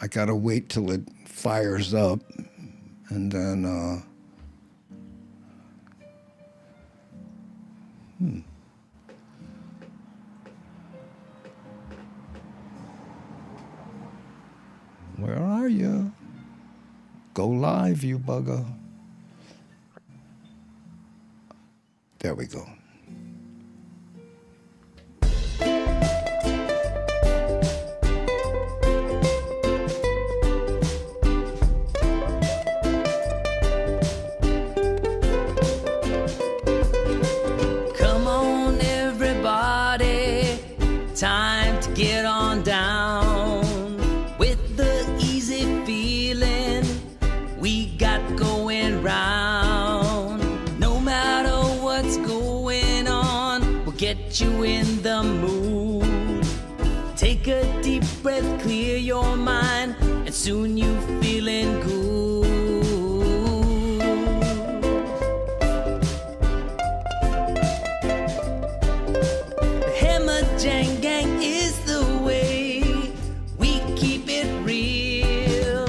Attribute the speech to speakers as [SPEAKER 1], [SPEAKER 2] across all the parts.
[SPEAKER 1] I got to wait till it fires up. And then, Where are you? Go live, you bugger. There we go.
[SPEAKER 2] Come on, everybody. Time to get on down with the easy feeling we got going round. No matter what's going on, we'll get you in the mood. Take a deep breath, clear your mind, and soon you feeling good. The Hammer Jang Gang is the way we keep it real.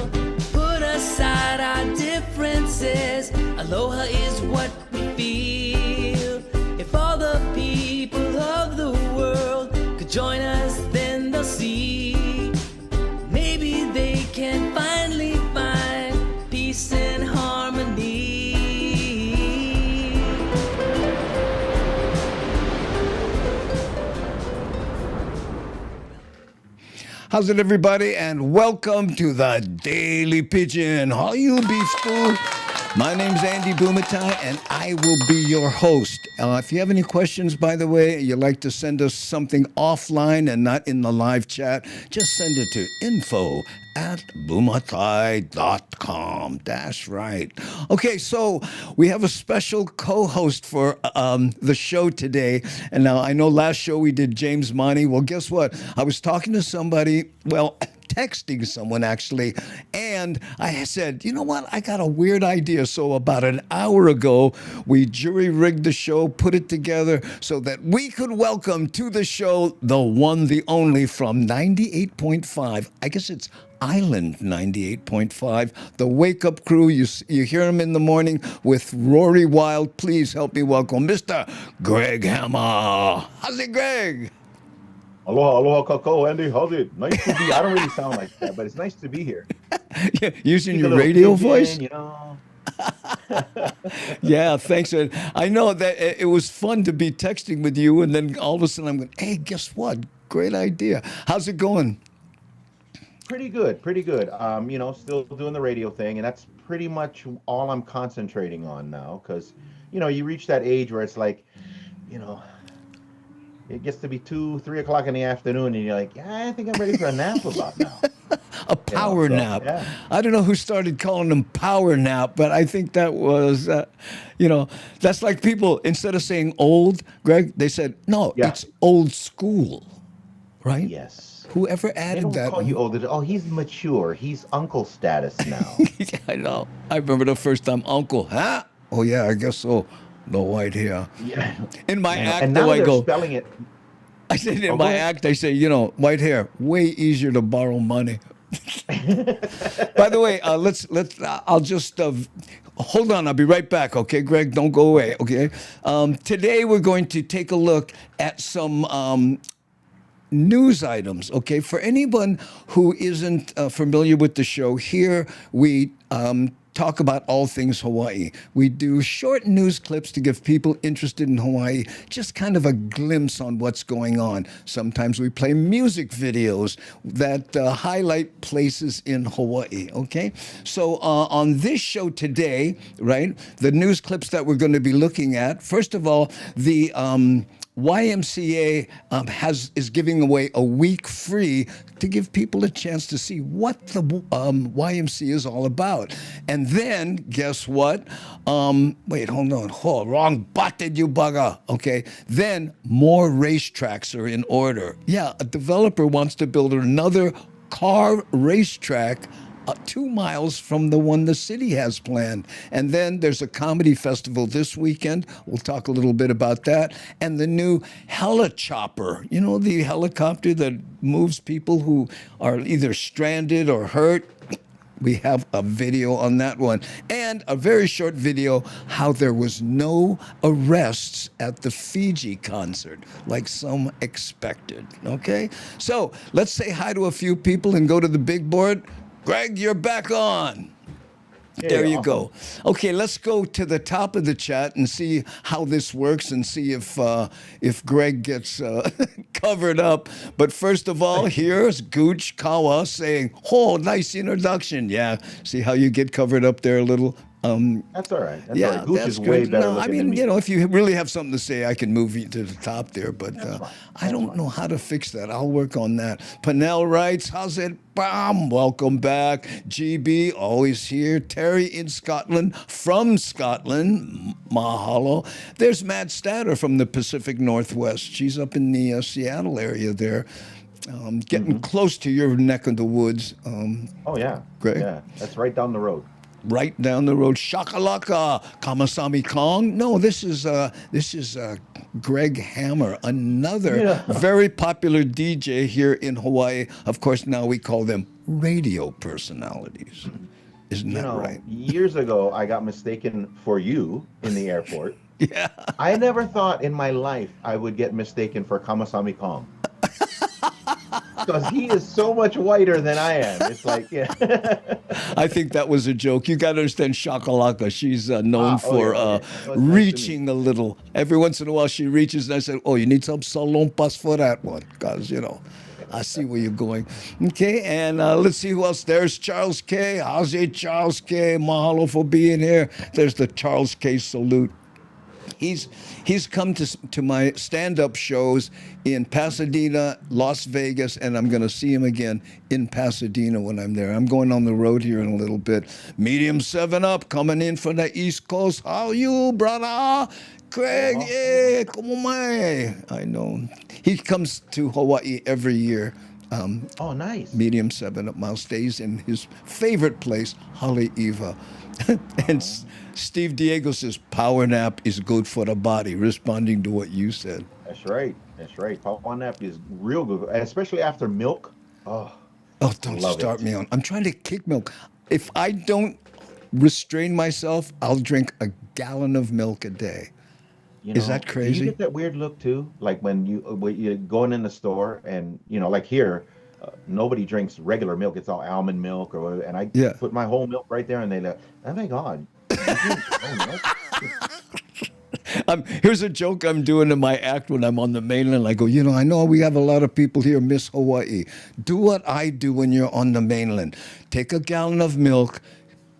[SPEAKER 2] Put aside our differences, aloha is what we feel. If all the people of the world could join us, then they'll see. Maybe they can finally find peace and harmony.
[SPEAKER 1] How's it, everybody? And welcome to the Daily Pigeon. How you, beef stew? My name's Andy BUMATAI, and I will be your host. If you have any questions, by the way, you'd like to send us something offline and not in the live chat, just send it to info@bumatai.com. That's right. Okay, so we have a special co-host for the show today. And now I know last show we did James Monty. Well, guess what? I was talking to somebody, texting someone actually, and I said, you know what, I got a weird idea. So about an hour ago, we jury-rigged the show, put it together so that we could welcome to the show the one, the only from 98.5. I guess it's Island 98.5, the Wake Up Crew. You hear him in the morning with Rory Wild. Please help me welcome Mr. Gregg Hammer. How's it, Greg?
[SPEAKER 3] Aloha, aloha, kako, Andy. How's it? Nice to be. I don't really sound like that, but it's nice to be here.
[SPEAKER 1] Yeah, using your radio voice?
[SPEAKER 3] You know.
[SPEAKER 1] Yeah, thanks. I know that it was fun to be texting with you, and then all of a sudden I'm going, hey, guess what? Great idea. How's it going?
[SPEAKER 3] Pretty good, pretty good. Still doing the radio thing, and that's pretty much all I'm concentrating on now, because, you reach that age where it's like, it gets to be 2-3 o'clock in the afternoon, and you're like, yeah, I think I'm ready for a nap about now.
[SPEAKER 1] A power nap.
[SPEAKER 3] Yeah.
[SPEAKER 1] I don't know who started calling them power nap, but I think that was, that's like people, instead of saying old, Greg, they said, no, it's old school, right?
[SPEAKER 3] Yes.
[SPEAKER 1] Whoever added
[SPEAKER 3] they don't
[SPEAKER 1] that.
[SPEAKER 3] call you old. Oh, he's mature. He's uncle status now.
[SPEAKER 1] I know. I remember the first time, uncle, huh? Oh, yeah, I guess so. No white hair.
[SPEAKER 3] Yeah.
[SPEAKER 1] In my act,
[SPEAKER 3] and now
[SPEAKER 1] though, I
[SPEAKER 3] they're
[SPEAKER 1] go.
[SPEAKER 3] spelling it.
[SPEAKER 1] I said in my act, I say, white hair, way easier to borrow money. By the way, I'll just hold on. I'll be right back. Okay, Greg, don't go away. Okay. Today we're going to take a look at some news items. Okay, for anyone who isn't familiar with the show, here we talk about all things Hawaii. We do short news clips to give people interested in Hawaii just kind of a glimpse on what's going on. Sometimes we play music videos that highlight places in Hawaii, okay? So on this show today, right, the news clips that we're going to be looking at, first of all, the YMCA is giving away a week free to give people a chance to see what the YMCA is all about. And then, guess what? Wait, hold on. Wrong button, you bugger. Okay. Then more racetracks are in order. Yeah, a developer wants to build another car racetrack 2 miles from the one the city has planned. And then there's a comedy festival this weekend. We'll talk a little bit about that. And the new helichopper, you know, the helicopter that moves people who are either stranded or hurt. We have a video on that one. And a very short video how there was no arrests at the Fiji concert, like some expected. Okay? So let's say hi to a few people and go to the big board. Gregg, you're back on. There you go. Okay, let's go to the top of the chat and see how this works and see if Gregg gets covered up. But first of all, here's Gooch Kawa saying, "Oh, nice introduction." Yeah, see how you get covered up there a little.
[SPEAKER 3] That's all right. That's all right. Gooch is way better
[SPEAKER 1] No, I
[SPEAKER 3] looking
[SPEAKER 1] mean,
[SPEAKER 3] than me.
[SPEAKER 1] you know, if you really have something to say, I can move you to the top there. But
[SPEAKER 3] fine.
[SPEAKER 1] I don't know how to fix that. I'll work on that. Panel writes, "How's it? Bam! Welcome back. GB, always here. Terry in Scotland, from Scotland. Mahalo. There's Matt Statter from the Pacific Northwest. She's up in the Seattle area there. Getting close to your neck of the woods.
[SPEAKER 3] Oh, yeah.
[SPEAKER 1] Gregg?
[SPEAKER 3] Yeah, that's right down the road.
[SPEAKER 1] Right down the road, Shakalaka, Kamasami Kong. No, this is Gregg Hammer, another very popular DJ here in Hawaii. Of course, now we call them radio personalities. Isn't that right?
[SPEAKER 3] Years ago, I got mistaken for you in the airport.
[SPEAKER 1] Yeah.
[SPEAKER 3] I never thought in my life I would get mistaken for Kamasami Kong. Because he is so much whiter than I am. It's like, yeah.
[SPEAKER 1] I think that was a joke. You got to understand Shakalaka. She's known for
[SPEAKER 3] Well, it's
[SPEAKER 1] reaching a little. Every once in a while she reaches and I said, "Oh, you need some salompas for that one." Because, you know, I see where you're going. Okay, and let's see who else. There's Charles K. How's it, Charles K? Mahalo for being here. There's the Charles K. salute. He's come to my stand-up shows in Pasadena, Las Vegas, and I'm going to see him again in Pasadena when I'm there. I'm going on the road here in a little bit. Medium 7-Up coming in from the East Coast. How you, brother? Gregg, yeah, como mai? I know. He comes to Hawaii every year.
[SPEAKER 3] Oh, nice.
[SPEAKER 1] Medium 7-Up mile stays in his favorite place, Haleiwa. And Steve Diego says, "Power nap is good for the body," responding to what you said.
[SPEAKER 3] That's right. That's right. Power nap is real good, especially after milk. Oh,
[SPEAKER 1] Don't start me on. I'm trying to kick milk. If I don't restrain myself, I'll drink a gallon of milk a day. Is that
[SPEAKER 3] Do
[SPEAKER 1] crazy?
[SPEAKER 3] you get that weird look too? Like when you're going in the store and, like here, nobody drinks regular milk. It's all almond milk and I put my whole milk right there and they like, "Oh my God. You drink whole milk?"
[SPEAKER 1] Here's a joke I'm doing in my act when I'm on the mainland. I go, I know we have a lot of people here miss Hawaii. Do what I do when you're on the mainland. Take a gallon of milk,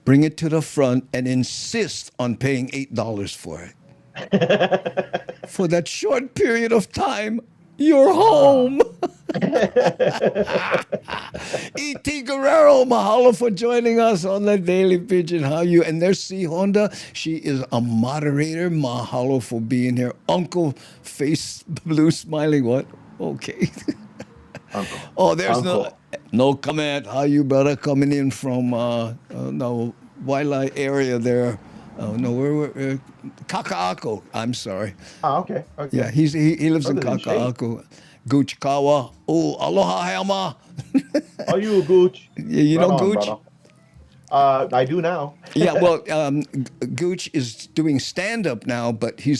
[SPEAKER 1] bring it to the front, and insist on paying $8 for it. For that short period of time, you're home. E.T. Guerrero, mahalo for joining us on the Daily Pigeon. How you? And there's C. Honda. She is a moderator. Mahalo for being here. Uncle Face Blue Smiling. What? Okay.
[SPEAKER 3] Uncle.
[SPEAKER 1] Oh, there's
[SPEAKER 3] Uncle.
[SPEAKER 1] no comment. How you, brother? Coming in from no Wailai area there. Oh no, we're Kaka'ako. I'm sorry.
[SPEAKER 3] Oh, okay.
[SPEAKER 1] Yeah, he lives in
[SPEAKER 3] Other than
[SPEAKER 1] Kaka'ako. Goochkawa. Oh, aloha, Hama.
[SPEAKER 3] Are you a Gooch?
[SPEAKER 1] Yeah, you know Gooch?
[SPEAKER 3] Brother. I do now.
[SPEAKER 1] Yeah, well, Gooch is doing stand-up now, but he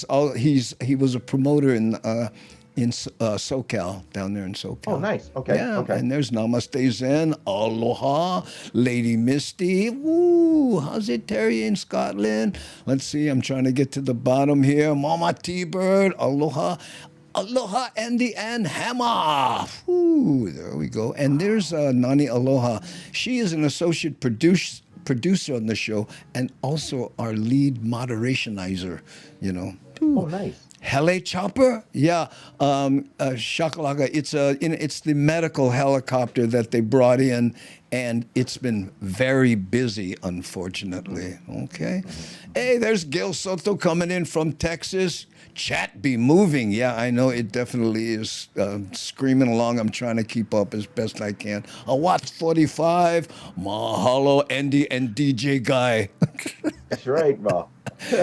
[SPEAKER 1] was a promoter in SoCal, down there in SoCal.
[SPEAKER 3] Oh, nice. Okay.
[SPEAKER 1] Yeah,
[SPEAKER 3] Okay.
[SPEAKER 1] and there's Namaste Zen, Aloha, Lady Misty. Woo, how's it, Terry in Scotland? Let's see, I'm trying to get to the bottom here. Mama T-Bird, Aloha. Aloha, Andy and Hammer. Woo, there we go. And there's Nani Aloha. She is an associate producer on the show and also our lead moderationizer,
[SPEAKER 3] Oh, nice.
[SPEAKER 1] Heli chopper? Yeah, shakalaka. It's the medical helicopter that they brought in, and it's been very busy, unfortunately. Okay. Hey, there's Gil Soto coming in from Texas. Chat be moving. Yeah, I know it definitely is screaming along. I'm trying to keep up as best I can. A Watts 45, Mahalo, Andy, and DJ Guy.
[SPEAKER 3] That's right, Bob.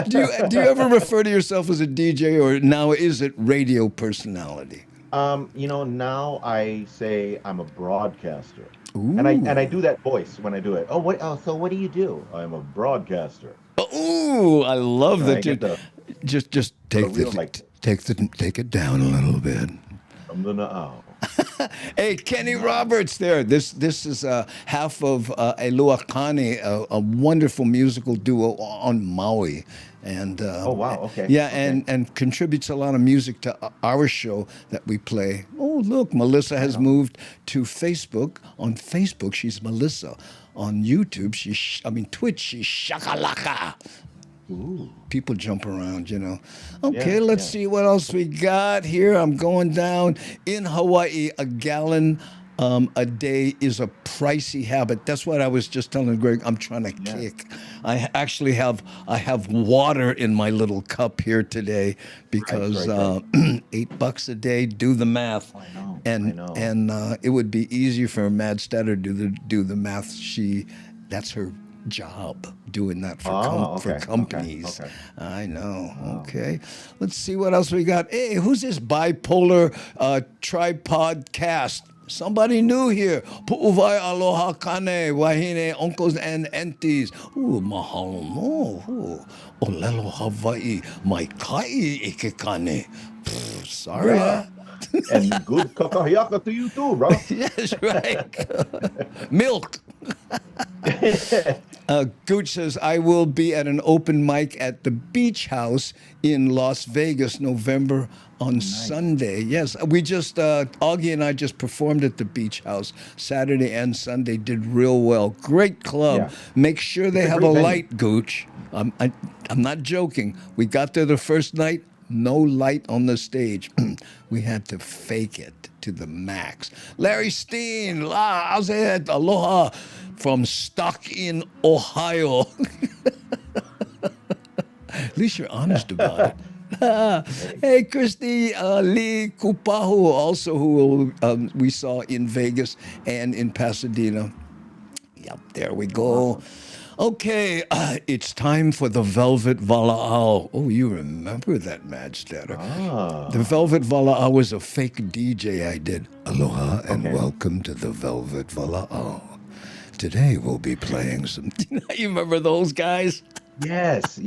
[SPEAKER 1] do you ever refer to yourself as a DJ, or now is it radio personality?
[SPEAKER 3] Now I say I'm a broadcaster.
[SPEAKER 1] Ooh.
[SPEAKER 3] And I do that voice when I do it. So what do you do? I'm a broadcaster.
[SPEAKER 1] Ooh, I love that. Just take it down a little bit.
[SPEAKER 3] I'm gonna owl.
[SPEAKER 1] Hey, Kenny Roberts there. This is half of Aloha Kane, a wonderful musical duo on Maui. And
[SPEAKER 3] oh, wow, okay.
[SPEAKER 1] Yeah,
[SPEAKER 3] okay.
[SPEAKER 1] And contributes a lot of music to our show that we play. Oh, look, Melissa has moved to Facebook. On Facebook, she's Melissa. On YouTube, Twitch, she's Shakalaka.
[SPEAKER 3] Ooh.
[SPEAKER 1] People jump around, Okay, let's see what else we got here. I'm going down. In Hawaii, a gallon a day is a pricey habit. That's what I was just telling Greg. I'm trying to kick. I actually have water in my little cup here today because right. $8 a day. Do the math.
[SPEAKER 3] I know.
[SPEAKER 1] And it would be easier for Mad Statter to do the math. That's her job, doing that for companies. Okay. I know. Wow. Okay. Let's see what else we got. Hey, who's this bipolar tripod cast? Somebody new here. Pu'uvai aloha kane, wahine, uncles and aunties. Ooh, mahalo no. Olelo Hawaii, mai kai ike kane. Sorry.
[SPEAKER 3] Yeah. And good kakahiaka to you too, bro.
[SPEAKER 1] Yes, right. Milk. Gooch says, I will be at an open mic at the Beach House in Las Vegas, November on Sunday. Yes, we just, Augie and I just performed at the Beach House Saturday and Sunday, did real well. Great club. Yeah. Make sure they have a light, Gooch. I'm not joking. We got there the first night, no light on the stage. We had to fake it to the max. Larry Steen, aloha from Stockton, Ohio. At least you're honest about it. Hey, Christy Lee Kupahu, also who we saw in Vegas and in Pasadena. Yep, there we go. Okay, it's time for the Velvet Vala'au. Oh, you remember that, Mad Statter. The Velvet Vala'au was a fake DJ I did. Aloha and welcome to the Velvet Vala'au. Today we'll be playing some... You remember those guys?
[SPEAKER 3] Yes.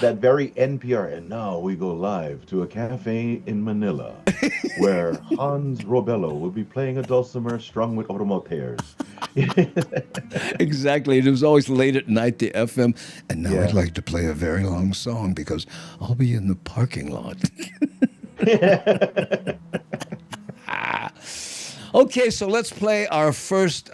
[SPEAKER 3] That very NPR. And now we go live to a cafe in Manila where Hans Robello will be playing a dulcimer strung with automoteers.
[SPEAKER 1] Exactly. It was always late at night, the FM. And now I'd like to play a very long song because I'll be in the parking lot. Okay, so let's play our first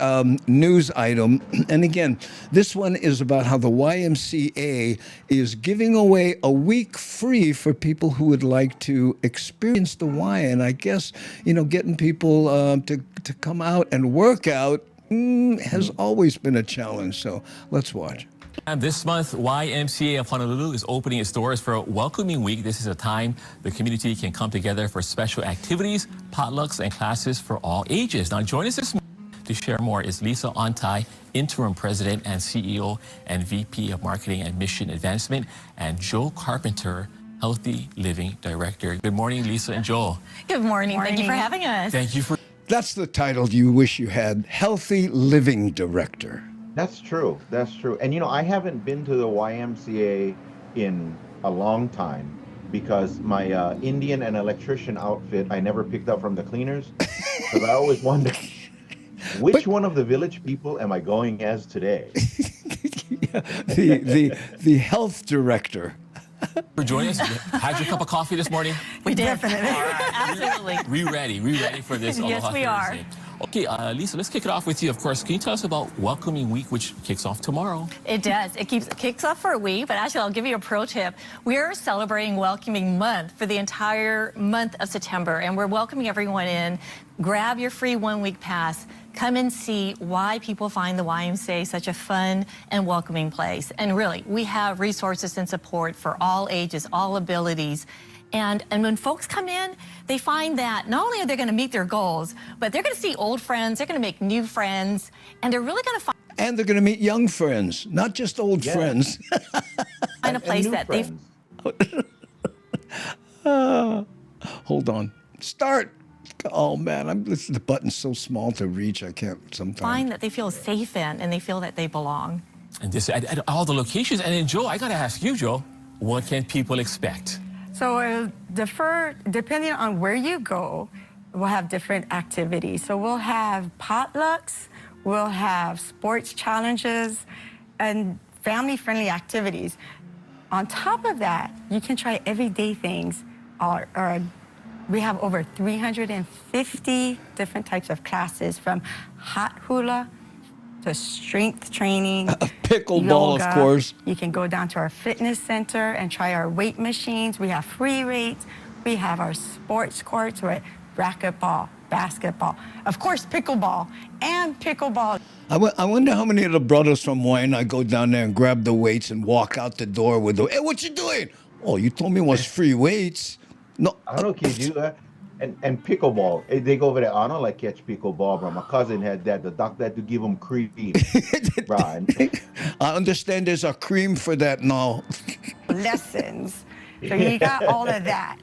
[SPEAKER 1] news item. And again, this one is about how the YMCA is giving away a week free for people who would like to experience the Y. And I guess, getting people to come out and work out has always been a challenge. So let's watch.
[SPEAKER 4] And this month, YMCA of Honolulu is opening its doors for Welcoming Week. This is a time the community can come together for special activities, potlucks, and classes for all ages. Now, join us this morning to share more is Lisa Ontai, Interim President and CEO and VP of Marketing and Mission Advancement, and Joe Carpenter, Healthy Living Director. Good morning, Lisa and Joel.
[SPEAKER 5] Good morning. Thank you for having us.
[SPEAKER 4] Thank you for...
[SPEAKER 1] That's the title you wish you had, Healthy Living Director.
[SPEAKER 3] That's true. And I haven't been to the YMCA in a long time because my Indian and electrician outfit I never picked up from the cleaners because I always wonder which one of the village people am I going as today?
[SPEAKER 1] the health director.
[SPEAKER 4] For joining us. Had your cup of coffee this morning?
[SPEAKER 5] We did. Definitely.
[SPEAKER 4] Right.
[SPEAKER 5] Absolutely.
[SPEAKER 4] We ready for this Aloha
[SPEAKER 5] Yes, we are.
[SPEAKER 4] Thursday. Okay, Lisa, let's kick it off with you. Of course, can you tell us about Welcoming Week, which kicks off tomorrow?
[SPEAKER 5] It does. It kicks off for a week, but actually I'll give you a pro tip. We're celebrating Welcoming Month for the entire month of September, and we're welcoming everyone in. Grab your free 1-week pass. Come and see why people find the YMCA such a fun and welcoming place. And really, we have resources and support for all ages, all abilities. And when folks come in, they find that not only are they going to meet their goals, but they're going to see old friends, they're going to make new friends, and they're really going to find...
[SPEAKER 1] And they're going to meet young friends, not just old friends.
[SPEAKER 5] Find a place that they've...
[SPEAKER 1] Hold on. Start. Oh, man, the button's so small to reach, I can't sometimes.
[SPEAKER 5] Find that they feel safe in, and they feel that they belong.
[SPEAKER 4] And this at all the locations. And then, Joe, I got to ask you, Joe, what can people expect?
[SPEAKER 6] So it'll differ depending on where you go. We'll have different activities. So we'll have potlucks, we'll have sports challenges, and family-friendly activities. On top of that, you can try everyday things. We have over 350 different types of classes, from hot hula to strength training,
[SPEAKER 1] pickleball,
[SPEAKER 6] yoga.
[SPEAKER 1] Of course.
[SPEAKER 6] You can go down to our fitness center and try our weight machines. We have free weights. We have our sports courts with racquetball, basketball, of course, pickleball and pickleball.
[SPEAKER 1] I wonder how many of the brothers from Waiana go down there and grab the weights and walk out the door with the, hey, what you doing? Oh, you told me it was free weights. No.
[SPEAKER 3] I don't know, kids do that. And pickleball, they go over there. I don't like catch pickleball, bro. My cousin had that. The doctor had to give him cream. Right.
[SPEAKER 1] I understand there's a cream for that now.
[SPEAKER 6] Lessons. So you got all of that.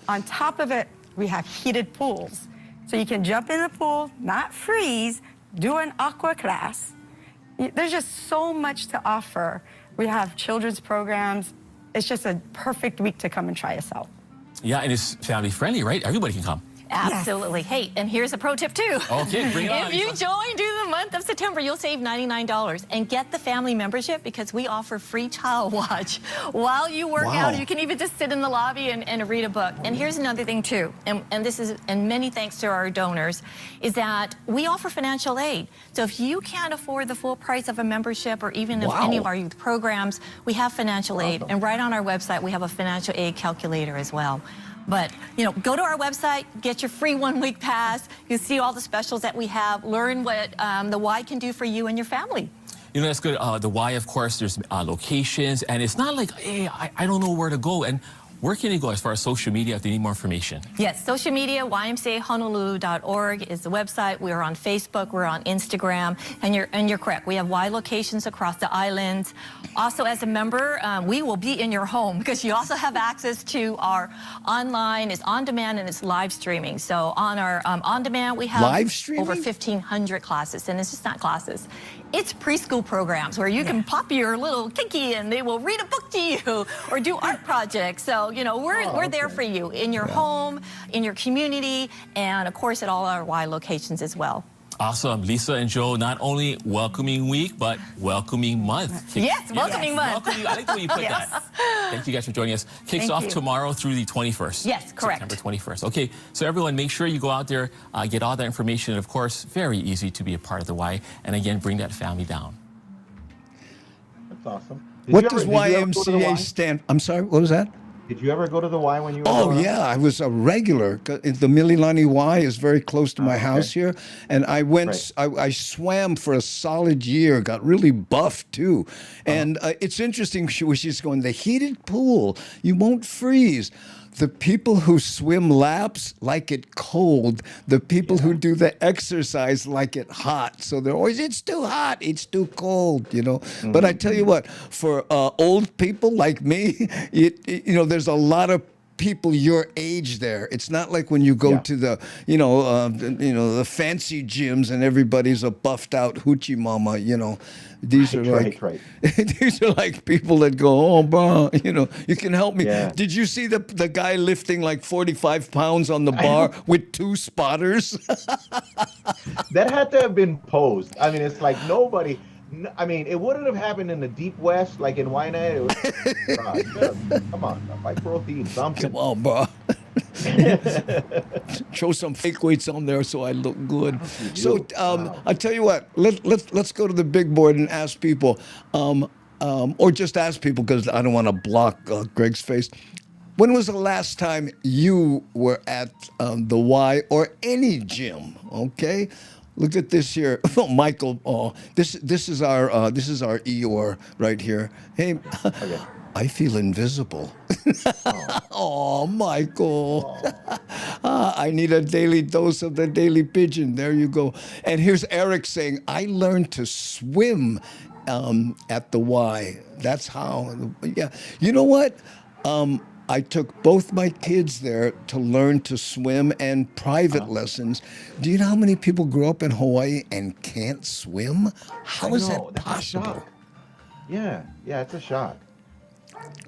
[SPEAKER 6] On top of it, we have heated pools. So you can jump in the pool, not freeze, do an aqua class. There's just so much to offer. We have children's programs. It's just a perfect week to come and try us out.
[SPEAKER 4] Yeah, and it's family friendly, right? Everybody can come.
[SPEAKER 5] Absolutely. Yes. Hey, and here's a pro tip too.
[SPEAKER 4] Okay, bring it on.
[SPEAKER 5] If you join during the month of September, you'll save $99 and get the family membership, because we offer free child watch while you work out. You can even just sit in the lobby and read a book. And here's another thing too, and this is, and many thanks to our donors, is that we offer financial aid. So if you can't afford the full price of a membership, or even of any of our youth programs, we have financial aid. And right on our website, we have a financial aid calculator as well. But, you know, go to our website, get your free 1-week pass. You see all the specials that we have. Learn what the Y can do for you and your family.
[SPEAKER 4] You know, that's good. The Y, of course, there's locations. And it's not like, hey, I don't know where to go. And where can you go as far as social media if they need more information?
[SPEAKER 5] Yes, social media, YMCAHonolulu.org is the website. We're on Facebook, we're on Instagram, and you're correct. We have Y locations across the islands. Also, as a member, we will be in your home, because you also have access to our online, it's on demand, and it's live streaming. So on our on demand, we have
[SPEAKER 1] live streaming?
[SPEAKER 5] Over 1,500 classes, and it's just not classes. It's preschool programs where you can pop your little kiki and they will read a book to you or do art projects. So, you know, we're there for you in your home, in your community, and of course at all our Y locations as well.
[SPEAKER 4] Awesome. Lisa and Joe, not only welcoming week, but welcoming month.
[SPEAKER 5] Yes, welcoming month.
[SPEAKER 4] Welcoming, I like the way you put that. Thank you guys for joining us. Kicks off tomorrow through the 21st.
[SPEAKER 5] Yes, correct.
[SPEAKER 4] September 21st. Okay, so everyone, make sure you go out there, get all that information. And of course, very easy to be a part of the Y. And again, bring that family down.
[SPEAKER 3] That's awesome.
[SPEAKER 1] What does YMCA stand? I'm sorry, what was that?
[SPEAKER 3] Did you ever go to the Y when you were
[SPEAKER 1] Oh, yeah, I was a regular. The Mililani Y is very close to my house here. And I went, I swam for a solid year, got really buff too. And it's interesting, she's going, the heated pool, you won't freeze. The people who swim laps like it cold. The people who do the exercise like it hot. So they're always, it's too hot, it's too cold, you know. But I tell you what, for old people like me, you know, there's a lot of people your age there. It's not like when you go to the, the fancy gyms and everybody's a buffed out hoochie mama, you know. These are like these are like people that go, oh, bro, you know, you can help me. Yeah. Did you see the guy lifting like 45 pounds on the bar with 2 spotters?
[SPEAKER 3] That had to have been posed. I mean, it's like nobody. I mean, it wouldn't have happened in the Deep West, like in Waiana. Come on, like protein, something.
[SPEAKER 1] Come on, bro. Throw some fake weights on there so I look good. So
[SPEAKER 3] Wow.
[SPEAKER 1] I tell you what, let's go to the big board and ask people, or just ask people because I don't want to block Gregg's face. When was the last time you were at the Y or any gym? Okay, look at this here. Oh, Michael. Oh, this is our Eeyore right here. Hey,
[SPEAKER 3] Okay.
[SPEAKER 1] I feel invisible. Oh, Michael. I need a daily dose of the Daily Pigeon. There you go. And here's Eric saying, I learned to swim at the Y. That's how, yeah. You know what? I took both my kids there to learn to swim and private lessons. Do you know how many people grow up in Hawaii and can't swim? How is that
[SPEAKER 3] That's a
[SPEAKER 1] possible?
[SPEAKER 3] shock. Yeah, it's a shock.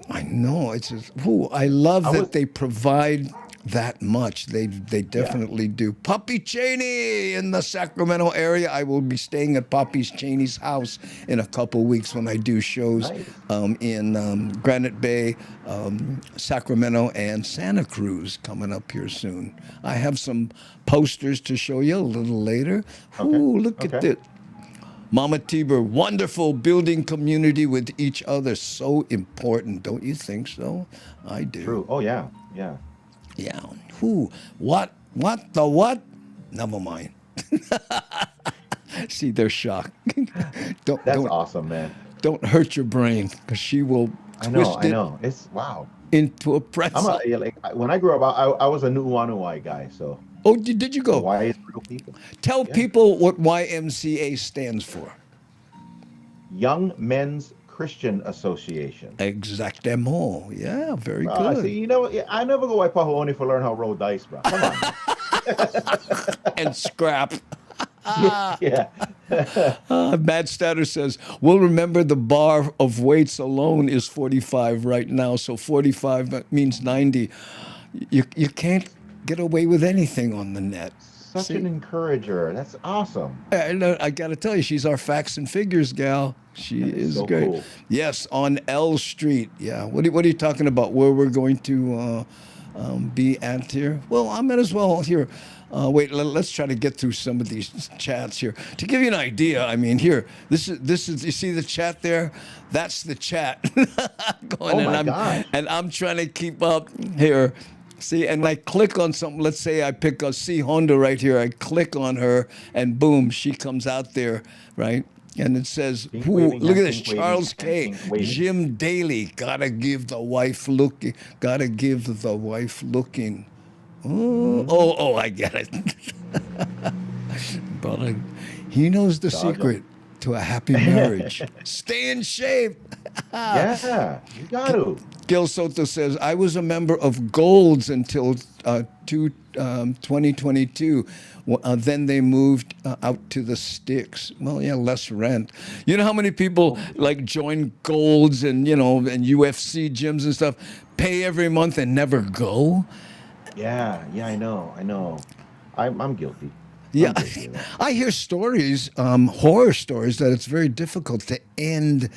[SPEAKER 1] I know. It's just, I love
[SPEAKER 3] I
[SPEAKER 1] that
[SPEAKER 3] was-
[SPEAKER 1] they provide that much. They definitely do. Poppy Cheney in the Sacramento area. I will be staying at Poppy Cheney's house in a couple weeks when I do shows
[SPEAKER 3] Nice.
[SPEAKER 1] in Granite Bay, Sacramento, and Santa Cruz coming up here soon. I have some posters to show you a little later.
[SPEAKER 3] Okay.
[SPEAKER 1] Ooh, look at
[SPEAKER 3] Okay.
[SPEAKER 1] this. Mama Tiber, wonderful building community with each other. So important, don't you think so? I do.
[SPEAKER 3] True. Oh yeah.
[SPEAKER 1] Yeah. Who? What? What? The what? Never mind. See, they're shocked.
[SPEAKER 3] That's
[SPEAKER 1] don't
[SPEAKER 3] awesome, man.
[SPEAKER 1] don't hurt your brain because she will twist
[SPEAKER 3] I
[SPEAKER 1] it
[SPEAKER 3] know. It's wow.
[SPEAKER 1] into a
[SPEAKER 3] I'm
[SPEAKER 1] pretzel.
[SPEAKER 3] when I grew up, I was a Nu'uanuai guy, so
[SPEAKER 1] Oh, did you go?
[SPEAKER 3] Hawaii is real people.
[SPEAKER 1] Tell people what YMCA stands for.
[SPEAKER 3] Young Men's Christian Association.
[SPEAKER 1] Exactamo. Yeah, very
[SPEAKER 3] Bro,
[SPEAKER 1] good.
[SPEAKER 3] see, you know, I never go Waipahu only for learn how to roll dice, bro. Come on.
[SPEAKER 1] And scrap.
[SPEAKER 3] Yeah.
[SPEAKER 1] Matt Statter says, we'll remember the bar of weights alone is 45 right now. So 45 means 90. You can't get away with anything on the net.
[SPEAKER 3] Such an encourager. That's awesome.
[SPEAKER 1] And I got to tell you, she's our facts and figures gal. She is
[SPEAKER 3] so
[SPEAKER 1] great.
[SPEAKER 3] cool.
[SPEAKER 1] Yes, on L Street. Yeah. What are you talking about? Where we're going to be at here? Well, I might as well here. Wait, let's try to get through some of these chats here. To give you an idea, I mean, here, this is. You see the chat there? That's the chat. Going,
[SPEAKER 3] Oh my gosh.
[SPEAKER 1] and I'm trying to keep up here. See, and I click on something. Let's say I pick a C Honda right here. I click on her, and boom, she comes out there, right? And it says,
[SPEAKER 3] Pink
[SPEAKER 1] "Who?
[SPEAKER 3] waving,
[SPEAKER 1] Look at
[SPEAKER 3] hand
[SPEAKER 1] this,
[SPEAKER 3] pink waving,
[SPEAKER 1] Charles
[SPEAKER 3] hand
[SPEAKER 1] K.
[SPEAKER 3] pink waving."
[SPEAKER 1] Jim Daly. Gotta give the wife looking. Gotta give the wife looking. Oh, I get it. But he knows the secret to a happy marriage. Stay in shape.
[SPEAKER 3] Yeah, you got to.
[SPEAKER 1] Gil Soto says, I was a member of Golds until 2022. Then they moved out to the sticks. Well, yeah, less rent. You know how many people like join Golds and, and UFC gyms and stuff, pay every month and never go?
[SPEAKER 3] Yeah, I know. I'm guilty.
[SPEAKER 1] Yeah,
[SPEAKER 3] I'm guilty of that.
[SPEAKER 1] I hear stories, horror stories, that it's very difficult to end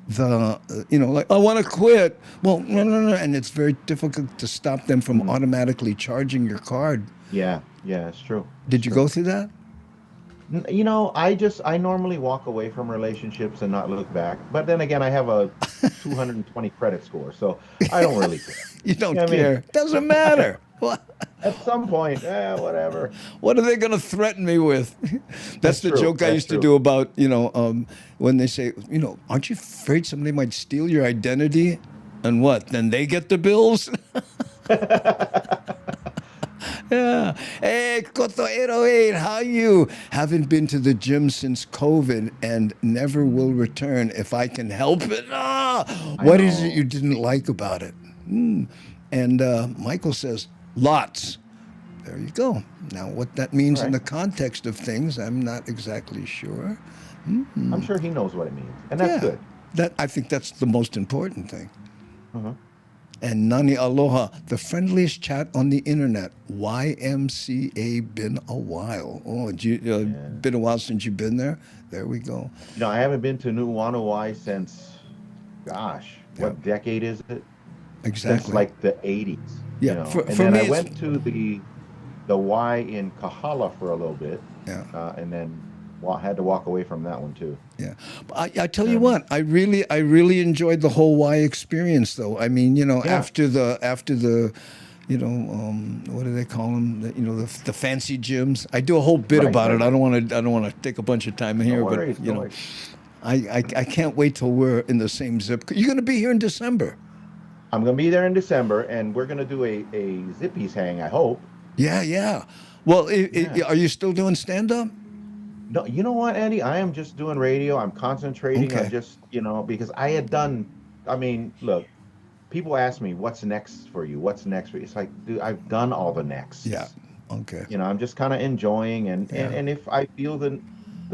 [SPEAKER 1] the, like, I want to quit. Well, no, and it's very difficult to stop them from automatically charging your card.
[SPEAKER 3] Yeah, it's true.
[SPEAKER 1] Did you go through that?
[SPEAKER 3] You know, I normally walk away from relationships and not look back. But then again, I have a 220 credit score, so I don't really care.
[SPEAKER 1] You don't
[SPEAKER 3] Yeah, I mean-
[SPEAKER 1] care. Doesn't matter.
[SPEAKER 3] At some point, whatever.
[SPEAKER 1] What are they going to threaten me with? That's the
[SPEAKER 3] true.
[SPEAKER 1] joke I
[SPEAKER 3] That's
[SPEAKER 1] used to
[SPEAKER 3] true.
[SPEAKER 1] do about, when they say, aren't you afraid somebody might steal your identity? And what? Then they get the bills? Yeah. Hey, Koto808, how you? Haven't been to the gym since COVID and never will return if I can help it. What is it you didn't like about it? And Michael says, lots. There you go. Now, what that means in the context of things, I'm not exactly sure.
[SPEAKER 3] I'm sure he knows what it means, and that's good.
[SPEAKER 1] I think that's the most important thing. And Nani Aloha, the friendliest chat on the internet. YMCA been a while. Oh, been a while since you've been there? There we go.
[SPEAKER 3] I haven't been to Nu'uanuai since, gosh, what decade is it?
[SPEAKER 1] Exactly.
[SPEAKER 3] Since like the 80s.
[SPEAKER 1] Yeah.
[SPEAKER 3] You know,
[SPEAKER 1] For
[SPEAKER 3] and then
[SPEAKER 1] me,
[SPEAKER 3] I went to the Y in Kahala for a little bit,
[SPEAKER 1] Yeah.
[SPEAKER 3] and then had to walk away from that one too.
[SPEAKER 1] Yeah, but I tell you what, I really enjoyed the whole Y experience, though. I mean, you know,
[SPEAKER 3] Yeah.
[SPEAKER 1] after the, you know, what do they call them? You know, the fancy gyms. I do a whole bit
[SPEAKER 3] Right,
[SPEAKER 1] about
[SPEAKER 3] right.
[SPEAKER 1] it. I don't want to take a bunch of time here,
[SPEAKER 3] No worries,
[SPEAKER 1] but you
[SPEAKER 3] no
[SPEAKER 1] know,
[SPEAKER 3] worries.
[SPEAKER 1] I can't wait till we're in the same zip. You're going to be here in December.
[SPEAKER 3] I'm gonna be there in December, and we're gonna do a Zippies hang. I hope.
[SPEAKER 1] Yeah, yeah. Well,
[SPEAKER 3] Yeah.
[SPEAKER 1] are you still doing stand up?
[SPEAKER 3] No, you know what, Andy? I am just doing radio. I'm concentrating
[SPEAKER 1] Okay.
[SPEAKER 3] on just, because I had done, I mean, look, people ask me, what's next for you? What's next for you? It's like, dude, I've done all the next.
[SPEAKER 1] Yeah. Okay.
[SPEAKER 3] You know, I'm just kind of enjoying, and if I feel the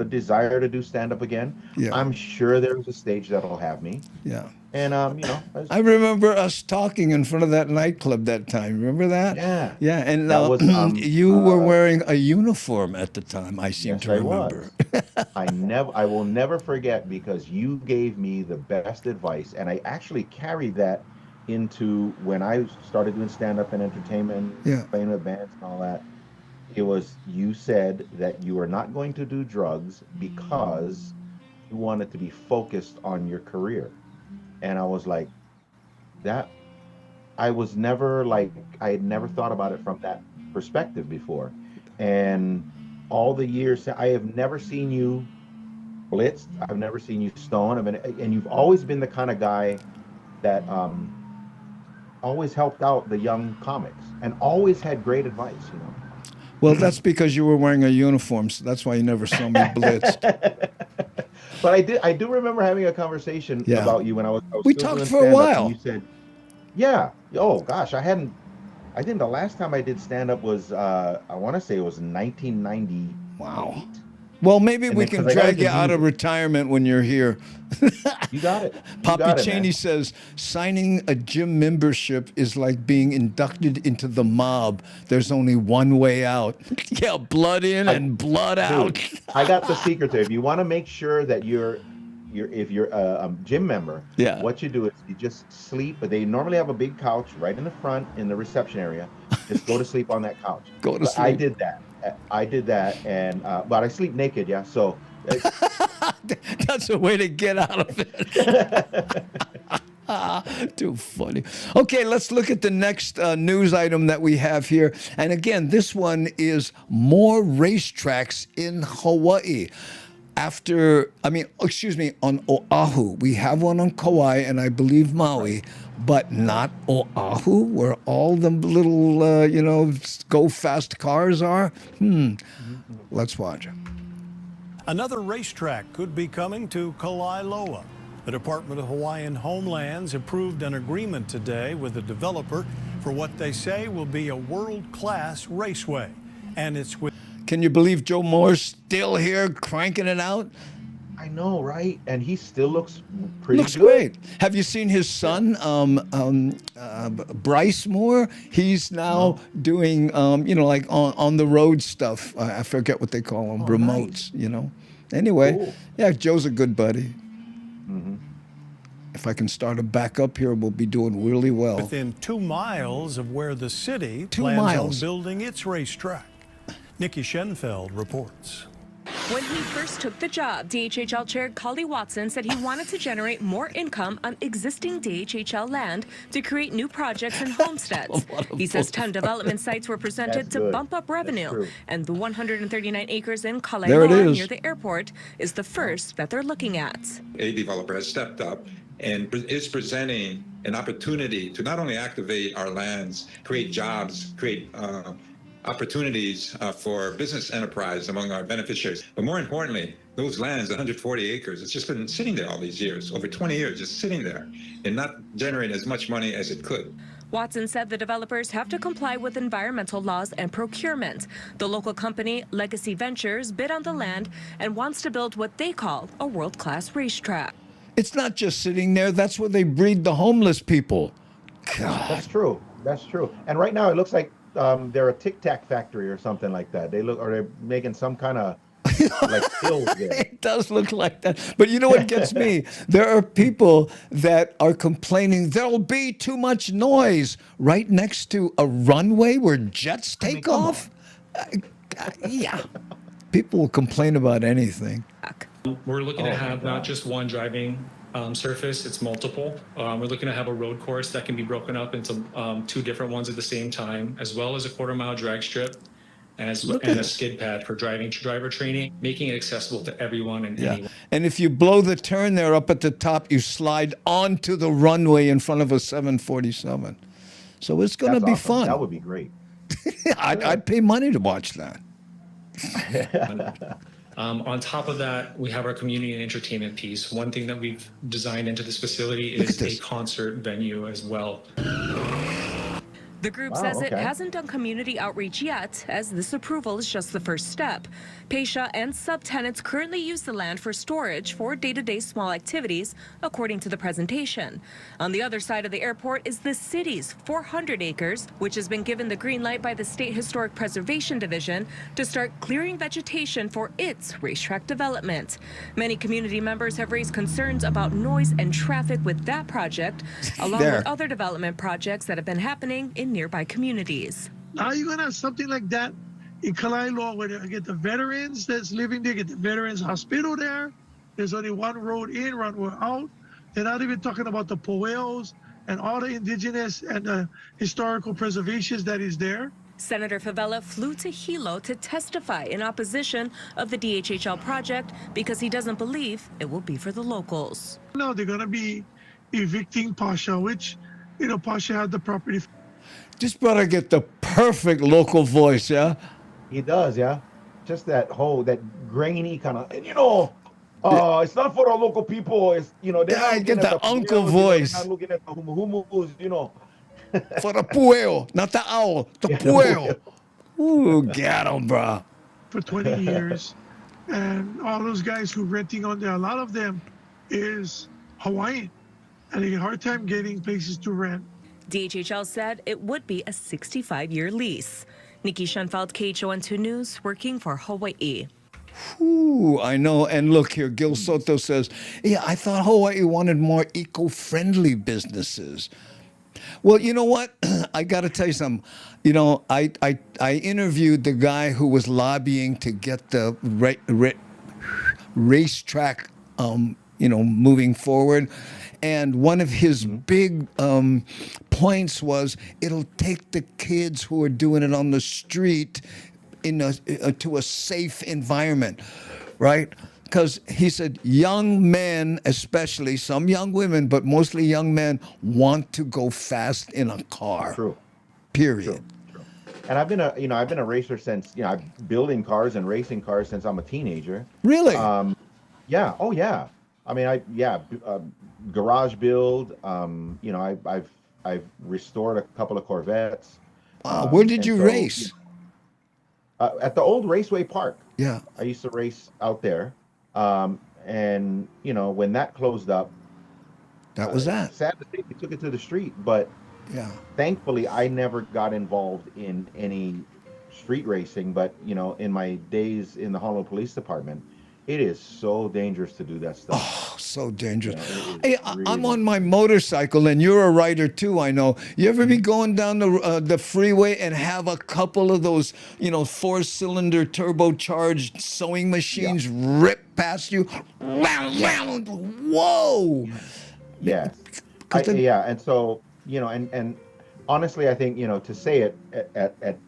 [SPEAKER 3] desire to do stand up again,
[SPEAKER 1] Yeah.
[SPEAKER 3] I'm sure there's a stage that'll have me.
[SPEAKER 1] Yeah.
[SPEAKER 3] And
[SPEAKER 1] I remember us talking in front of that nightclub that time. Remember that?
[SPEAKER 3] Yeah.
[SPEAKER 1] Yeah, and
[SPEAKER 3] That was,
[SPEAKER 1] you were wearing a uniform at the time. I seem
[SPEAKER 3] yes,
[SPEAKER 1] to remember.
[SPEAKER 3] I will never forget, because you gave me the best advice, and I actually carried that into when I started doing stand-up and entertainment,
[SPEAKER 1] Yeah.
[SPEAKER 3] playing with bands and all that. It was, you said that you were not going to do drugs because you wanted to be focused on your career. And I was like, that, I was never like, I had never thought about it from that perspective before. And all the years, I have never seen you blitzed. I've never seen you stoned. And you've always been the kind of guy that always helped out the young comics and always had great advice,
[SPEAKER 1] Well, that's because you were wearing a uniform, so that's why you never saw me blitzed.
[SPEAKER 3] But I do remember having a conversation
[SPEAKER 1] Yeah.
[SPEAKER 3] about you when I was
[SPEAKER 1] We
[SPEAKER 3] still
[SPEAKER 1] talked
[SPEAKER 3] doing
[SPEAKER 1] for a
[SPEAKER 3] stand-up,
[SPEAKER 1] while.
[SPEAKER 3] and you said, yeah, oh gosh, I think the last time I did stand-up was, I want to say it was 1990.
[SPEAKER 1] Wow. Well, maybe
[SPEAKER 3] And
[SPEAKER 1] we
[SPEAKER 3] then,
[SPEAKER 1] can
[SPEAKER 3] 'cause I got
[SPEAKER 1] drag you
[SPEAKER 3] into
[SPEAKER 1] out of
[SPEAKER 3] music.
[SPEAKER 1] retirement when you're here.
[SPEAKER 3] You got it. You
[SPEAKER 1] Poppy
[SPEAKER 3] got it,
[SPEAKER 1] Cheney
[SPEAKER 3] man.
[SPEAKER 1] says, signing a gym membership is like being inducted into the mob. There's only one way out. Yeah, blood in and blood out.
[SPEAKER 3] Dude, I got the secret there. If you want to make sure that if you're a gym member,
[SPEAKER 1] Yeah.
[SPEAKER 3] what you do is you just sleep. But they normally have a big couch right in the front in the reception area. Just go to sleep on that couch.
[SPEAKER 1] Go to
[SPEAKER 3] But
[SPEAKER 1] sleep.
[SPEAKER 3] I did that, and but I sleep naked. Yeah, so.
[SPEAKER 1] That's a way to get out of it. Too funny. Okay, let's look at the next news item that we have here. And again, this one is more racetracks in Hawaii. On Oahu. We have one on Kauai and I believe Maui, but not Oahu, where all the little, go fast cars are. Let's watch.
[SPEAKER 7] Another racetrack could be coming to Kalaeloa. The Department of Hawaiian Homelands approved an agreement today with the developer for what they say will be a world-class raceway. And it's with...
[SPEAKER 1] Can you believe Joe Moore's still here cranking it out?
[SPEAKER 3] I know, right? And he still looks pretty
[SPEAKER 1] Looks
[SPEAKER 3] good.
[SPEAKER 1] great. Have you seen his son, Bryce Moore? He's now doing, like on the road stuff. I forget what they call them, remotes, Anyway,
[SPEAKER 3] Cool.
[SPEAKER 1] yeah, Joe's a good buddy. If I can start him back up here, we'll be doing really well.
[SPEAKER 7] Within 2 miles of where the city
[SPEAKER 1] 2
[SPEAKER 7] plans
[SPEAKER 1] miles.
[SPEAKER 7] on building its racetrack. Nikki Schenfeld reports.
[SPEAKER 8] When he first took the job, DHHL Chair Collie Watson said he wanted to generate more income on existing DHHL land to create new projects and homesteads. He says 10 development sites were presented
[SPEAKER 3] That's
[SPEAKER 8] to
[SPEAKER 3] good.
[SPEAKER 8] bump up
[SPEAKER 3] That's
[SPEAKER 8] revenue,
[SPEAKER 3] true.
[SPEAKER 8] and the 139 acres in
[SPEAKER 1] There it
[SPEAKER 8] Kalaeloa
[SPEAKER 1] is.
[SPEAKER 8] near the airport is the first that they're looking at.
[SPEAKER 9] A developer has stepped up and is presenting an opportunity to not only activate our lands, create jobs, create opportunities for business enterprise among our beneficiaries. But more importantly, those lands, 140 acres, it's just been sitting there all these years, over 20 years, just sitting there and not generating as much money as it could.
[SPEAKER 8] Watson said the developers have to comply with environmental laws and procurement. The local company, Legacy Ventures, bid on the land and wants to build what they call a world-class racetrack.
[SPEAKER 1] It's not just sitting there. That's where they breed the homeless people. God.
[SPEAKER 3] That's true. That's true. And right now it looks like they're a Tic Tac factory or something like that. They're making some kind of like hills there.
[SPEAKER 1] It does look like that. But you know what gets me? There are people that are complaining there'll be too much noise right next to a runway where jets take off. Yeah. People will complain about anything.
[SPEAKER 10] We're looking to have not just one driving surface, it's multiple. We're looking to have a road course that can be broken up into 2 different ones at the same time, as well as a quarter-mile drag strip and a skid pad for driver training, making it accessible to everyone and anyone.
[SPEAKER 1] And if you blow the turn there up at the top, you slide onto the runway in front of a 747. So it's going to be fun.
[SPEAKER 3] That would be great.
[SPEAKER 1] I'd pay money to watch that.
[SPEAKER 10] On top of that, we have our community and entertainment piece. One thing that we've designed into this facility is a concert venue as well.
[SPEAKER 8] The group says it hasn't done community outreach yet, as this approval is just the first step. Pasha and subtenants currently use the land for storage for day-to-day small activities, according to the presentation. On the other side of the airport is the city's 400 acres, which has been given the green light by the State Historic Preservation Division to start clearing vegetation for its racetrack development. Many community members have raised concerns about noise and traffic with that project, along with other development projects that have been happening in nearby communities.
[SPEAKER 11] Now you're gonna have something like that in Kalaeloa, where they get the veterans that's living there, get the Veterans Hospital there. There's only one road in, one road out. They're not even talking about the poeos and all the indigenous and the historical preservations that is there.
[SPEAKER 8] Senator Favela flew to Hilo to testify in opposition of the DHHL project because he doesn't believe it will be for the locals.
[SPEAKER 11] No, they're gonna be evicting Pasha, which, you know, Pasha had the property.
[SPEAKER 1] This brother get the perfect local voice, yeah?
[SPEAKER 3] He does, yeah. Just that grainy kind of, and it's not for our local people. It's,
[SPEAKER 1] I get the uncle voice.
[SPEAKER 3] They're not looking at the humuhumus,
[SPEAKER 1] For the pueo, not the owl, the pueo. Ooh, get him, bro.
[SPEAKER 11] For 20 years. And all those guys who renting on there, a lot of them is Hawaiian. And they get a hard time getting places to rent.
[SPEAKER 8] DHHL said it would be a 65-year lease. Nikki Schoenfeld, KHON2 News, working for Hawaii.
[SPEAKER 1] Ooh, I know. And look here, Gil Soto says, yeah, I thought Hawaii wanted more eco-friendly businesses. Well, you know what? I got to tell you something. I interviewed the guy who was lobbying to get the racetrack, moving forward. And one of his big points was it'll take the kids who are doing it on the street to a safe environment, right? Because he said young men, especially some young women, but mostly young men, want to go fast in a car.
[SPEAKER 3] True.
[SPEAKER 1] Period.
[SPEAKER 3] True. And I've been a racer since I'm building cars and racing cars since I'm a teenager.
[SPEAKER 1] Really?
[SPEAKER 3] Yeah. Oh yeah. I mean, garage build. I've restored a couple of Corvettes.
[SPEAKER 1] Where did you race?
[SPEAKER 3] At the old Raceway Park.
[SPEAKER 1] Yeah.
[SPEAKER 3] I used to race out there. And when that closed up,
[SPEAKER 1] that was that.
[SPEAKER 3] Sad to say, we took it to the street, but thankfully I never got involved in any street racing. But in my days in the Honolulu Police Department, it is so dangerous to do that stuff.
[SPEAKER 1] Oh, so dangerous. Hey, I'm on my motorcycle, and you're a rider too, I know. You ever be going down the freeway and have a couple of those, 4-cylinder turbocharged sewing machines rip past you? Whoa!
[SPEAKER 3] Yes. And so, and honestly, I think, to say it at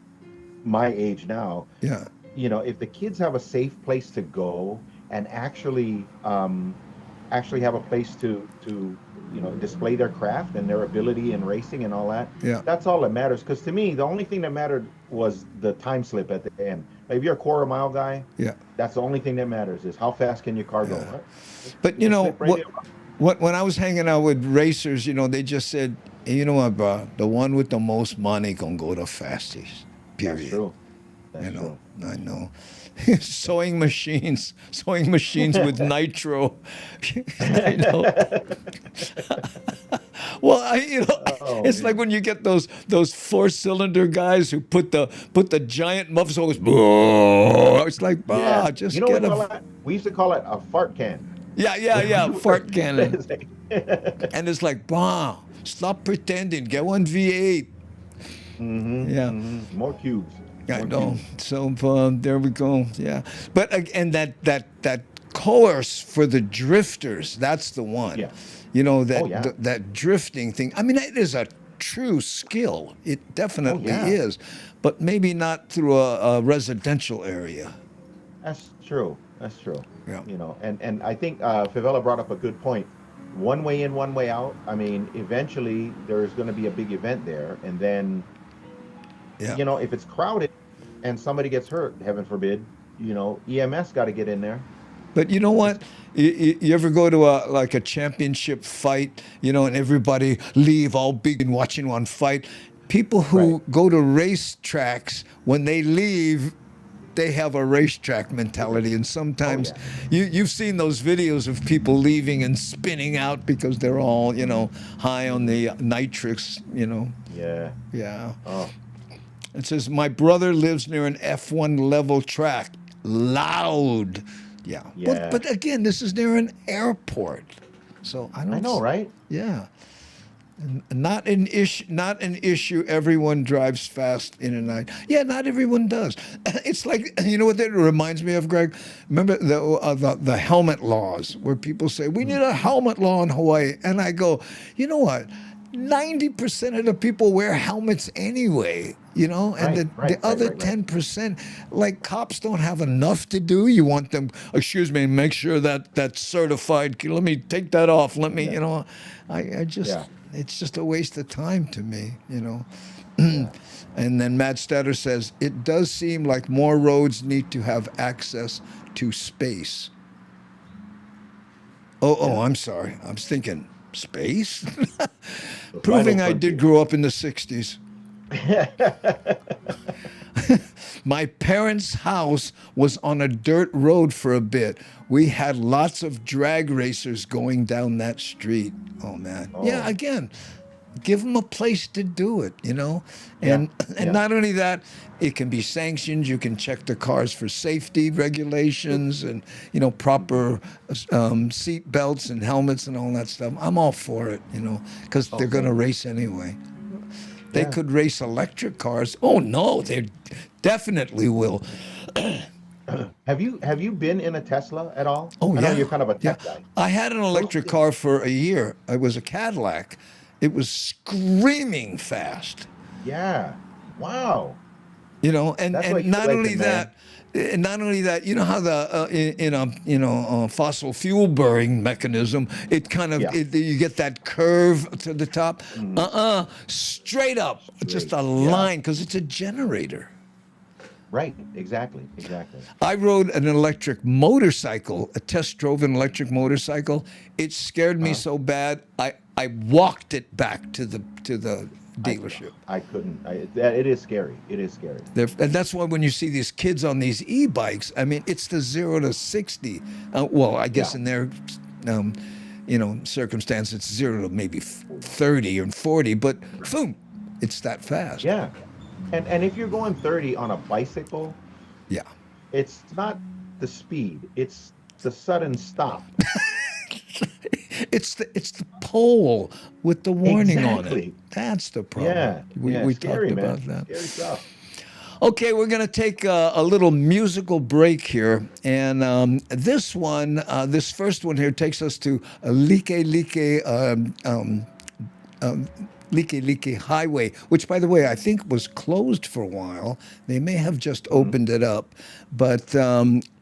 [SPEAKER 3] my age now, if the kids have a safe place to go and actually have a place to display their craft and their ability in racing and all that, that's all that matters. Because to me, the only thing that mattered was the time slip at the end. Like if you're a quarter-mile guy, that's the only thing that matters is how fast can your car go. Right?
[SPEAKER 1] But when I was hanging out with racers, they just said, hey, you know what, bro? The one with the most money gonna go the fastest. Period.
[SPEAKER 3] That's true. That's true.
[SPEAKER 1] I know. Sewing machines with nitro. I know. Well, it's
[SPEAKER 3] man.
[SPEAKER 1] like when you get those 4-cylinder guys who put the giant muffs always. It's like, just get
[SPEAKER 3] we used to call it a fart can.
[SPEAKER 1] Yeah, fart cannon. And it's like, stop pretending. Get one V8.
[SPEAKER 3] More cubes.
[SPEAKER 1] I know. So there we go. Yeah, but again, that course for the drifters, that's the one.
[SPEAKER 3] Yeah.
[SPEAKER 1] That drifting thing. I mean, it is a true skill. It definitely is, but maybe not through a residential area.
[SPEAKER 3] That's true.
[SPEAKER 1] Yeah.
[SPEAKER 3] And I think Favela brought up a good point. One way in, one way out. I mean, eventually there's going to be a big event there, and then, if it's crowded and somebody gets hurt, heaven forbid, EMS got to get in there.
[SPEAKER 1] But you know what? You ever go to a championship fight, and everybody leave all big and watching one fight? People who go to racetracks, when they leave, they have a racetrack mentality. And sometimes you've seen those videos of people leaving and spinning out because they're all, high on the nitrous,
[SPEAKER 3] Yeah.
[SPEAKER 1] Yeah.
[SPEAKER 3] Oh.
[SPEAKER 1] It says, my brother lives near an F1 level track. Loud. Yeah. But again, this is near an airport. So I know,
[SPEAKER 3] right?
[SPEAKER 1] Yeah. Not an issue. Everyone drives fast in a night. Yeah, not everyone does. It's like, you know what that reminds me of, Greg? Remember the helmet laws, where people say, we need a helmet law in Hawaii. And I go, you know what? 90% of the people wear helmets anyway, and the other 10%, like cops don't have enough to do. You want them, excuse me, make sure that's certified. Let me take that off. Let me, I just, it's just a waste of time to me, And then Matt Statter says, it does seem like more roads need to have access to space. I'm sorry. I was thinking, space? Proving I did grow up in the 60s. My parents' house was on a dirt road for a bit. We had lots of drag racers going down that street. Oh, man. Oh. Yeah, again, give them a place to do it, And not only that, it can be sanctioned. You can check the cars for safety regulations and, proper seat belts and helmets and all that stuff. I'm all for it, because they're going to race anyway. They could race electric cars. Oh, no, they definitely will.
[SPEAKER 3] Have you been in a Tesla at all?
[SPEAKER 1] Oh,
[SPEAKER 3] I know you're kind of a tech guy.
[SPEAKER 1] I had an electric car for a year. It was a Cadillac. It was screaming fast.
[SPEAKER 3] Yeah. Wow.
[SPEAKER 1] And not only that, you know how in a fossil fuel burning mechanism, it kind of you get that curve to the top. Straight up, just a line, because it's a generator.
[SPEAKER 3] Right. Exactly.
[SPEAKER 1] I rode an electric motorcycle. A test drove an electric motorcycle. It scared me so bad. I walked it back to the dealership.
[SPEAKER 3] I couldn't. It is scary. It is scary.
[SPEAKER 1] And that's why when you see these kids on these e-bikes, I mean, it's the 0 to 60. Well, I guess in their, circumstance, it's 0 to maybe 30 or 40, but boom, it's that fast.
[SPEAKER 3] Yeah. And if you're going 30 on a bicycle, it's not the speed, it's the sudden stop.
[SPEAKER 1] It's the pole with the warning on it. That's the problem.
[SPEAKER 3] Yeah,
[SPEAKER 1] we
[SPEAKER 3] scary,
[SPEAKER 1] talked about
[SPEAKER 3] man.
[SPEAKER 1] that.
[SPEAKER 3] Scary stuff.
[SPEAKER 1] Okay, we're going to take a little musical break here. And this first one here takes us to Leaky Highway, which, by the way, I think was closed for a while. They may have just opened it up. But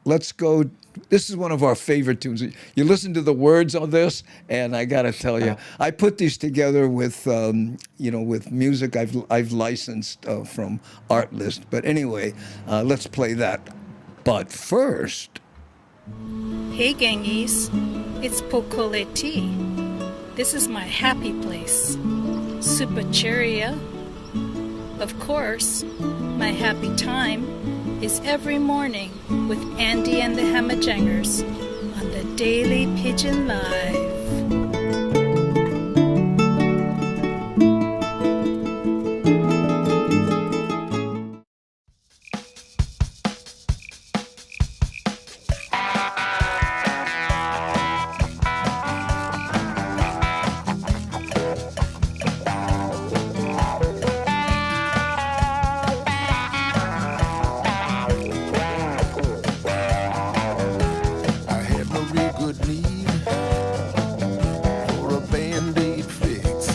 [SPEAKER 1] let's go. This is one of our favorite tunes. You listen to the words on this, and I got to tell you, I put these together with, with music I've licensed from Artlist. But anyway, let's play that. But first.
[SPEAKER 12] Hey, gangies. It's Pokole Tea. This is my happy place. Super cheerio. Of course, my happy time is every morning with Andy and the Hamajangers on the Daily Pigeon Live.
[SPEAKER 13] need for a Band-Aid fix.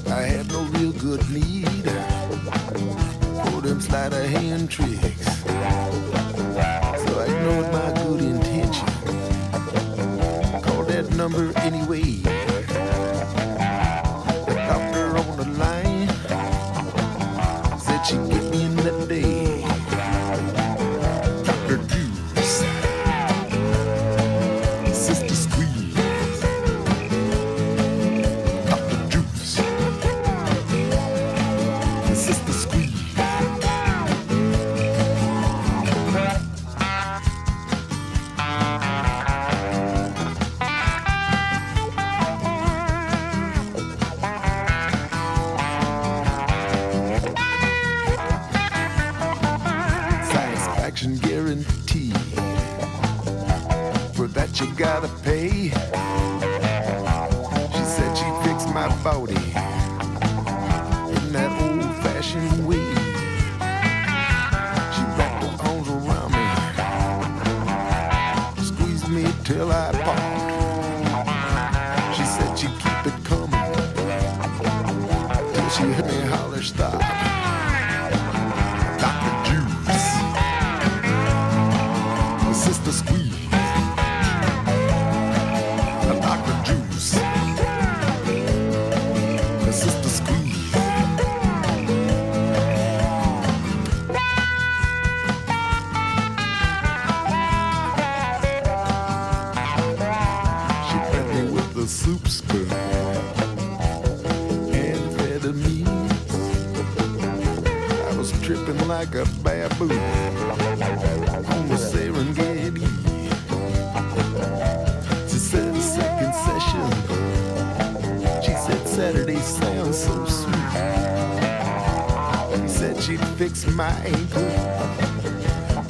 [SPEAKER 13] I had no real good need for them sleight of hand tricks. So I ignored my good intention, called that number anyway. The doctor on the line said she'd get me in that day. Dr. Juice, Sister Squeeze, Dr. Juice, Sister Squeeze. Satisfaction guarantee. For that you gotta pay. She said she'd fix my body in that old-fashioned way. She wrapped her arms around me, squeezed me till I popped. She said she'd keep it coming till she heard me holler stop. Dr. Juice, Sister Squeeze, Dr. Juice, Sister Squeeze. She fed me with the soup spoon and fed me. I was tripping like a baboon on the Serengeti. She said second session. She said Saturday sounds so sweet. She said she'd fix my ankle,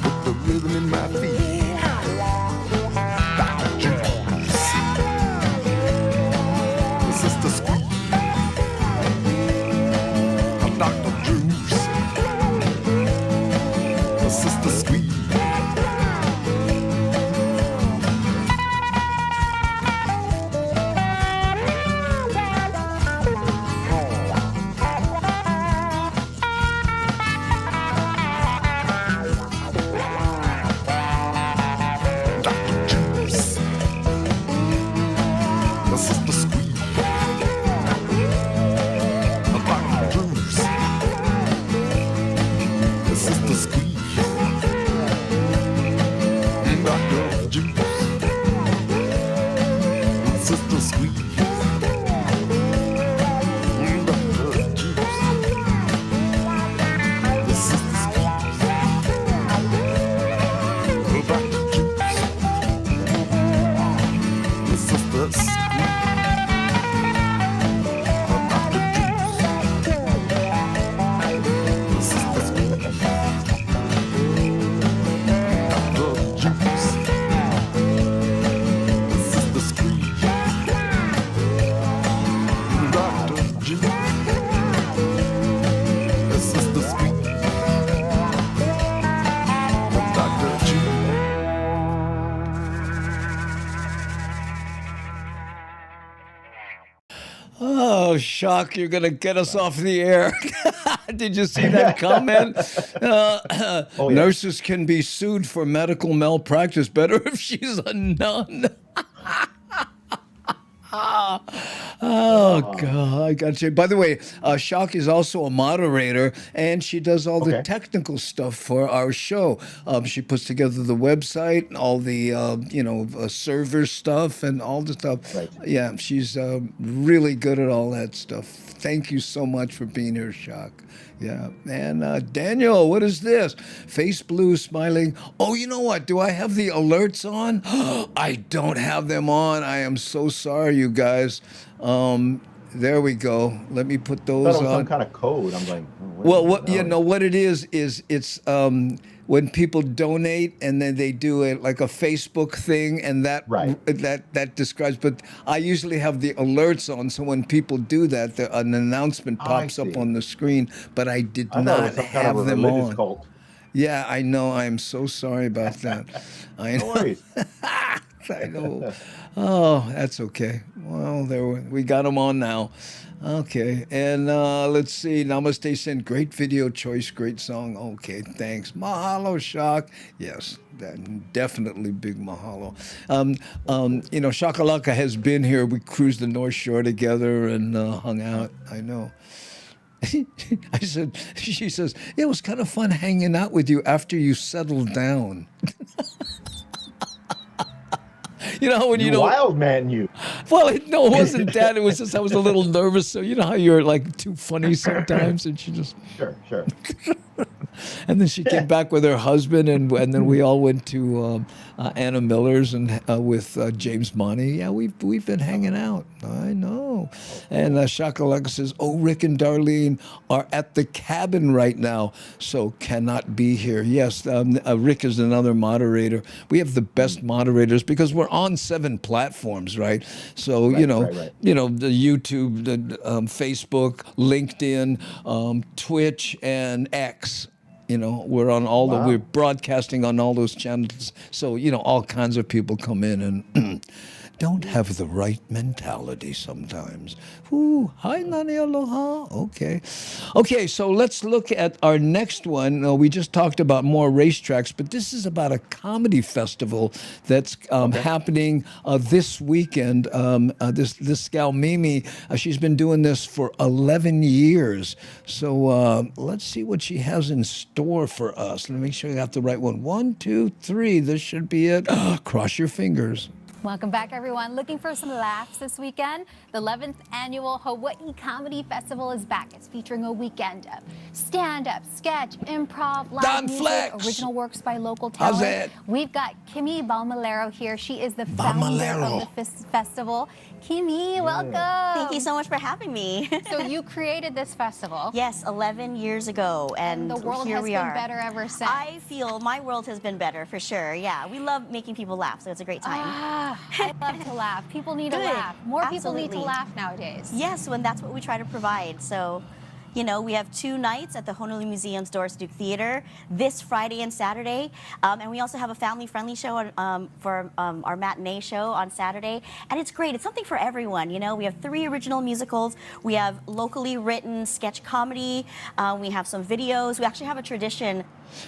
[SPEAKER 13] put the rhythm in my feet. Dr. Juice, Sister Squeeze, Dr. Juice, Sister Squeeze. Dr. Juice, Sister Squeeze, Dr. Juice, Sister Squeeze, Dr. Juice, Sister Squeeze, Dr. Juice, Sister Squeeze, Dr. Juice, Sister Squeeze.
[SPEAKER 1] Oh, Shok, you're going to get us off the air. Did you see that comment?
[SPEAKER 3] Oh, yeah.
[SPEAKER 1] Nurses can be sued for medical malpractice. Better if she's a nun. Oh, God, I got you. By the way, Shok is also a moderator, and she does all the technical stuff for our show. She puts together the website, all the, server stuff and all the stuff.
[SPEAKER 3] Right.
[SPEAKER 1] Yeah, she's really good at all that stuff. Thank you so much for being here, Shok. Yeah. And Daniel, what is this? Face blue, smiling. Oh, you know what? Do I have the alerts on? I don't have them on. I am so sorry, you guys. There we go. Let me put
[SPEAKER 3] I
[SPEAKER 1] those
[SPEAKER 3] thought it was
[SPEAKER 1] on.
[SPEAKER 3] some kind of code. I'm like,
[SPEAKER 1] Well, what it is it's when people donate and then they do it like a Facebook thing, and that that describes. But I usually have the alerts on, so when people do that, an announcement pops up on the screen. But I did not have them on.
[SPEAKER 3] Cult.
[SPEAKER 1] Yeah, I know. I am so sorry about that.
[SPEAKER 3] No worries.
[SPEAKER 1] I know. Oh, that's okay. Well, we got them on now. Okay, and let's see. Namaste sent great video choice, great song. Okay, thanks. Mahalo, Shok. Yes, that definitely big mahalo. Shakalaka has been here. We cruised the North Shore together and hung out. I know. She says, it was kind of fun hanging out with you after you settled down. When you
[SPEAKER 3] wild man, you.
[SPEAKER 1] Well, no, it wasn't that. It was just I was a little nervous. So you know how you're like too funny sometimes, and she just
[SPEAKER 3] sure.
[SPEAKER 1] And then she came back with her husband, and then we all went to Anna Miller's and with James Monty. Yeah, we've been hanging out. I know. And Shakalaka says, "Oh, Rick and Darlene are at the cabin right now, so cannot be here." Yes, Rick is another moderator. We have the best moderators because we're on 7 platforms, right? So
[SPEAKER 3] right.
[SPEAKER 1] The YouTube, the Facebook, LinkedIn, Twitch, and X. We're on all we're broadcasting on all those channels. So, all kinds of people come in and don't have the right mentality sometimes. Ooh, hi, Nani, aloha. Okay, so let's look at our next one. We just talked about more racetracks, but this is about a comedy festival that's happening this weekend. This gal, Mimi, she's been doing this for 11 years. So let's see what she has in store for us. Let me make sure I got the right one. 1, 2, 3. This should be it. Cross your fingers.
[SPEAKER 14] Welcome back, everyone. Looking for some laughs this weekend? The 11th annual Hawaii Comedy Festival is back. It's featuring a weekend of stand-up, sketch, improv, live music, original works by local talent.
[SPEAKER 1] How's that?
[SPEAKER 14] We've got Kimi Balmalero here. She is the founder of the festival. Kimi, welcome.
[SPEAKER 15] Thank you so much for having me.
[SPEAKER 14] So you created this festival.
[SPEAKER 15] Yes, 11 years ago, and
[SPEAKER 14] the world
[SPEAKER 15] here
[SPEAKER 14] has
[SPEAKER 15] we
[SPEAKER 14] been
[SPEAKER 15] are.
[SPEAKER 14] better ever since.
[SPEAKER 15] I feel my world has been better for sure. Yeah, we love making people laugh, so it's a great time.
[SPEAKER 14] I love to laugh. People need to laugh. More people need to laugh nowadays.
[SPEAKER 15] Yes, and that's what we try to provide. So, we have 2 nights at the Honolulu Museum's Doris Duke Theater this Friday and Saturday. And we also have a family-friendly show for our matinee show on Saturday. And it's great. It's something for everyone. We have 3 original musicals. We have locally written sketch comedy. We have some videos. We actually have a tradition.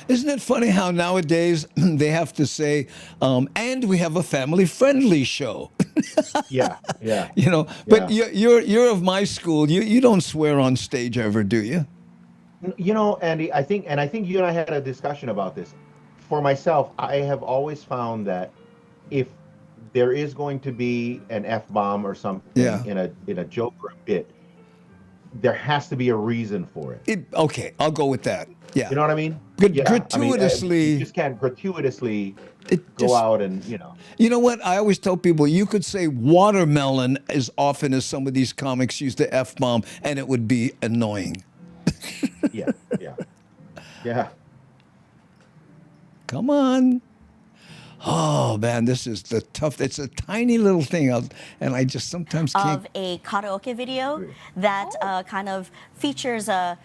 [SPEAKER 1] Isn't it funny how nowadays they have to say, and we have a family-friendly show.
[SPEAKER 3] Yeah.
[SPEAKER 1] But you're of my school. You don't swear on stage ever, do you?
[SPEAKER 3] Andy, I think you and I had a discussion about this. For myself, I have always found that if there is going to be an F-bomb or something in a joke or a bit, there has to be a reason for it.
[SPEAKER 1] Okay, I'll go with that. Yeah.
[SPEAKER 3] You know what I mean?
[SPEAKER 1] Gratuitously.
[SPEAKER 3] You just can't gratuitously go out and,
[SPEAKER 1] You know what? I always tell people you could say watermelon as often as some of these comics use the F-bomb, and it would be annoying.
[SPEAKER 3] Yeah.
[SPEAKER 1] Come on. Oh, man, this is the tough. It's a tiny little thing, and I just sometimes can't.
[SPEAKER 15] Of a karaoke video that kind of features a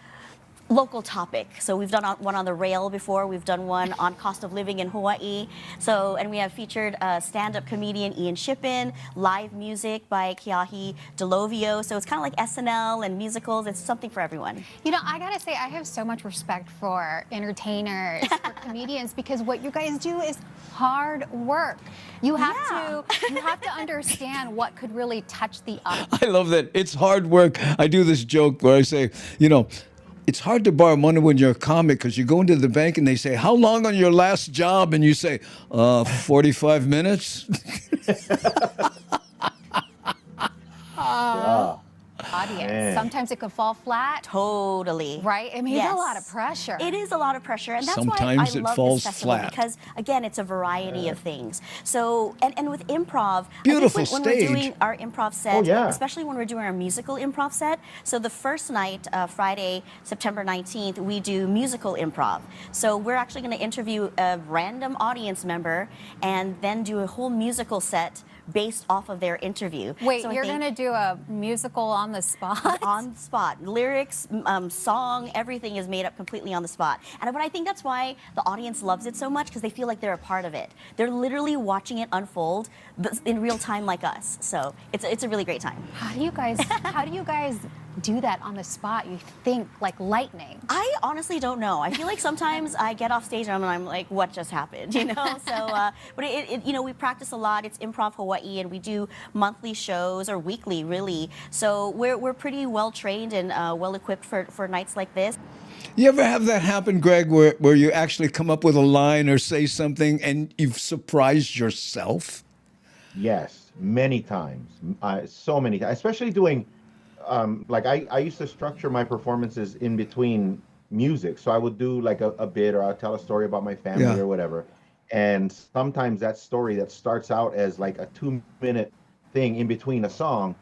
[SPEAKER 15] local topic. So we've done one on the rail before. We've done one on cost of living in Hawaii. And we have featured stand-up comedian Ian Shippen, live music by Keahi Delovio. So it's kind of like SNL and musicals. It's something for everyone.
[SPEAKER 14] I gotta say, I have so much respect for entertainers, for comedians, because what you guys do is hard work. You have to understand what could really touch the audience.
[SPEAKER 1] I love that. It's hard work. I do this joke where I say, it's hard to borrow money when you're a comic because you go into the bank and they say, how long on your last job? And you say, 45 minutes.
[SPEAKER 14] Audience. Sometimes it could fall flat.
[SPEAKER 15] Totally.
[SPEAKER 14] Right? I mean, it's a lot of pressure.
[SPEAKER 15] It is a lot of pressure. And that's
[SPEAKER 1] Sometimes
[SPEAKER 15] why I love
[SPEAKER 1] falls
[SPEAKER 15] this festival
[SPEAKER 1] flat.
[SPEAKER 15] because, again, it's a variety of things. So, and with improv,
[SPEAKER 1] Beautiful
[SPEAKER 15] I think when we're doing our improv set,
[SPEAKER 3] yeah.
[SPEAKER 15] especially when we're doing our musical improv set, so the first night, Friday, September 19th, we do musical improv. So we're actually going to interview a random audience member and then do a whole musical set based off of their interview.
[SPEAKER 14] Wait,
[SPEAKER 15] So I
[SPEAKER 14] you're
[SPEAKER 15] think-
[SPEAKER 14] going to do a musical on the spot?
[SPEAKER 15] On the spot. Lyrics, song, everything is made up completely on the spot. But I think that's why the audience loves it so much, because they feel like they're a part of it. They're literally watching it unfold in real time like us. So it's a really great time.
[SPEAKER 14] How do you guys do that on the spot? You think like lightning.
[SPEAKER 15] I honestly don't know. I feel like sometimes I get off stage and I'm like, what just happened? You know? So, but you know, we practice a lot. It's Improv Hawaii, and we do monthly shows, or weekly, really. So we're pretty well trained and well equipped for nights like this.
[SPEAKER 1] You ever have that happen, Greg, where you actually come up with a line or say something and you've surprised yourself?
[SPEAKER 3] Yes, many times. So many times, especially doing, like I used to structure my performances in between music. So I would do like a bit, or I'll tell a story about my family or whatever. And sometimes that story that starts out as like a 2-minute thing in between a song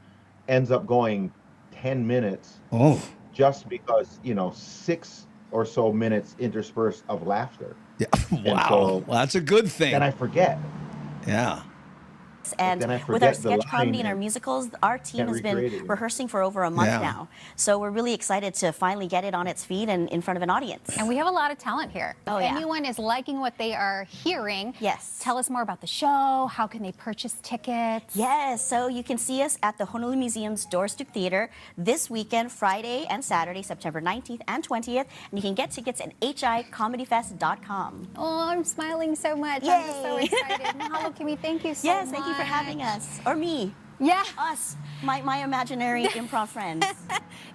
[SPEAKER 3] ends up going 10 minutes.
[SPEAKER 1] Oh.
[SPEAKER 3] Just because, you know, 6 or so minutes interspersed of laughter.
[SPEAKER 1] Yeah. Wow. So, well, that's a good thing.
[SPEAKER 3] Then I forget.
[SPEAKER 1] Yeah.
[SPEAKER 15] And with our sketch comedy and our musicals, our team has been rehearsing for over a month now. So we're really excited to finally get it on its feet and in front of an audience.
[SPEAKER 14] And we have a lot of talent here.
[SPEAKER 15] Oh,
[SPEAKER 14] if
[SPEAKER 15] yeah.
[SPEAKER 14] anyone is liking what they are hearing,
[SPEAKER 15] yes,
[SPEAKER 14] tell us more about the show. How can they purchase tickets?
[SPEAKER 15] Yes, so you can see us at the Honolulu Museum's Doors Duke Theater this weekend, Friday and Saturday, September 19th and 20th. And you can get tickets at hicomedyfest.com.
[SPEAKER 14] Oh, I'm smiling so much.
[SPEAKER 15] Yay.
[SPEAKER 14] I'm just so excited. Mahalo, Kimi, thank you so much.
[SPEAKER 15] Yes, thank you for having us. Or me.
[SPEAKER 14] Yeah.
[SPEAKER 15] Us. My imaginary improv friends.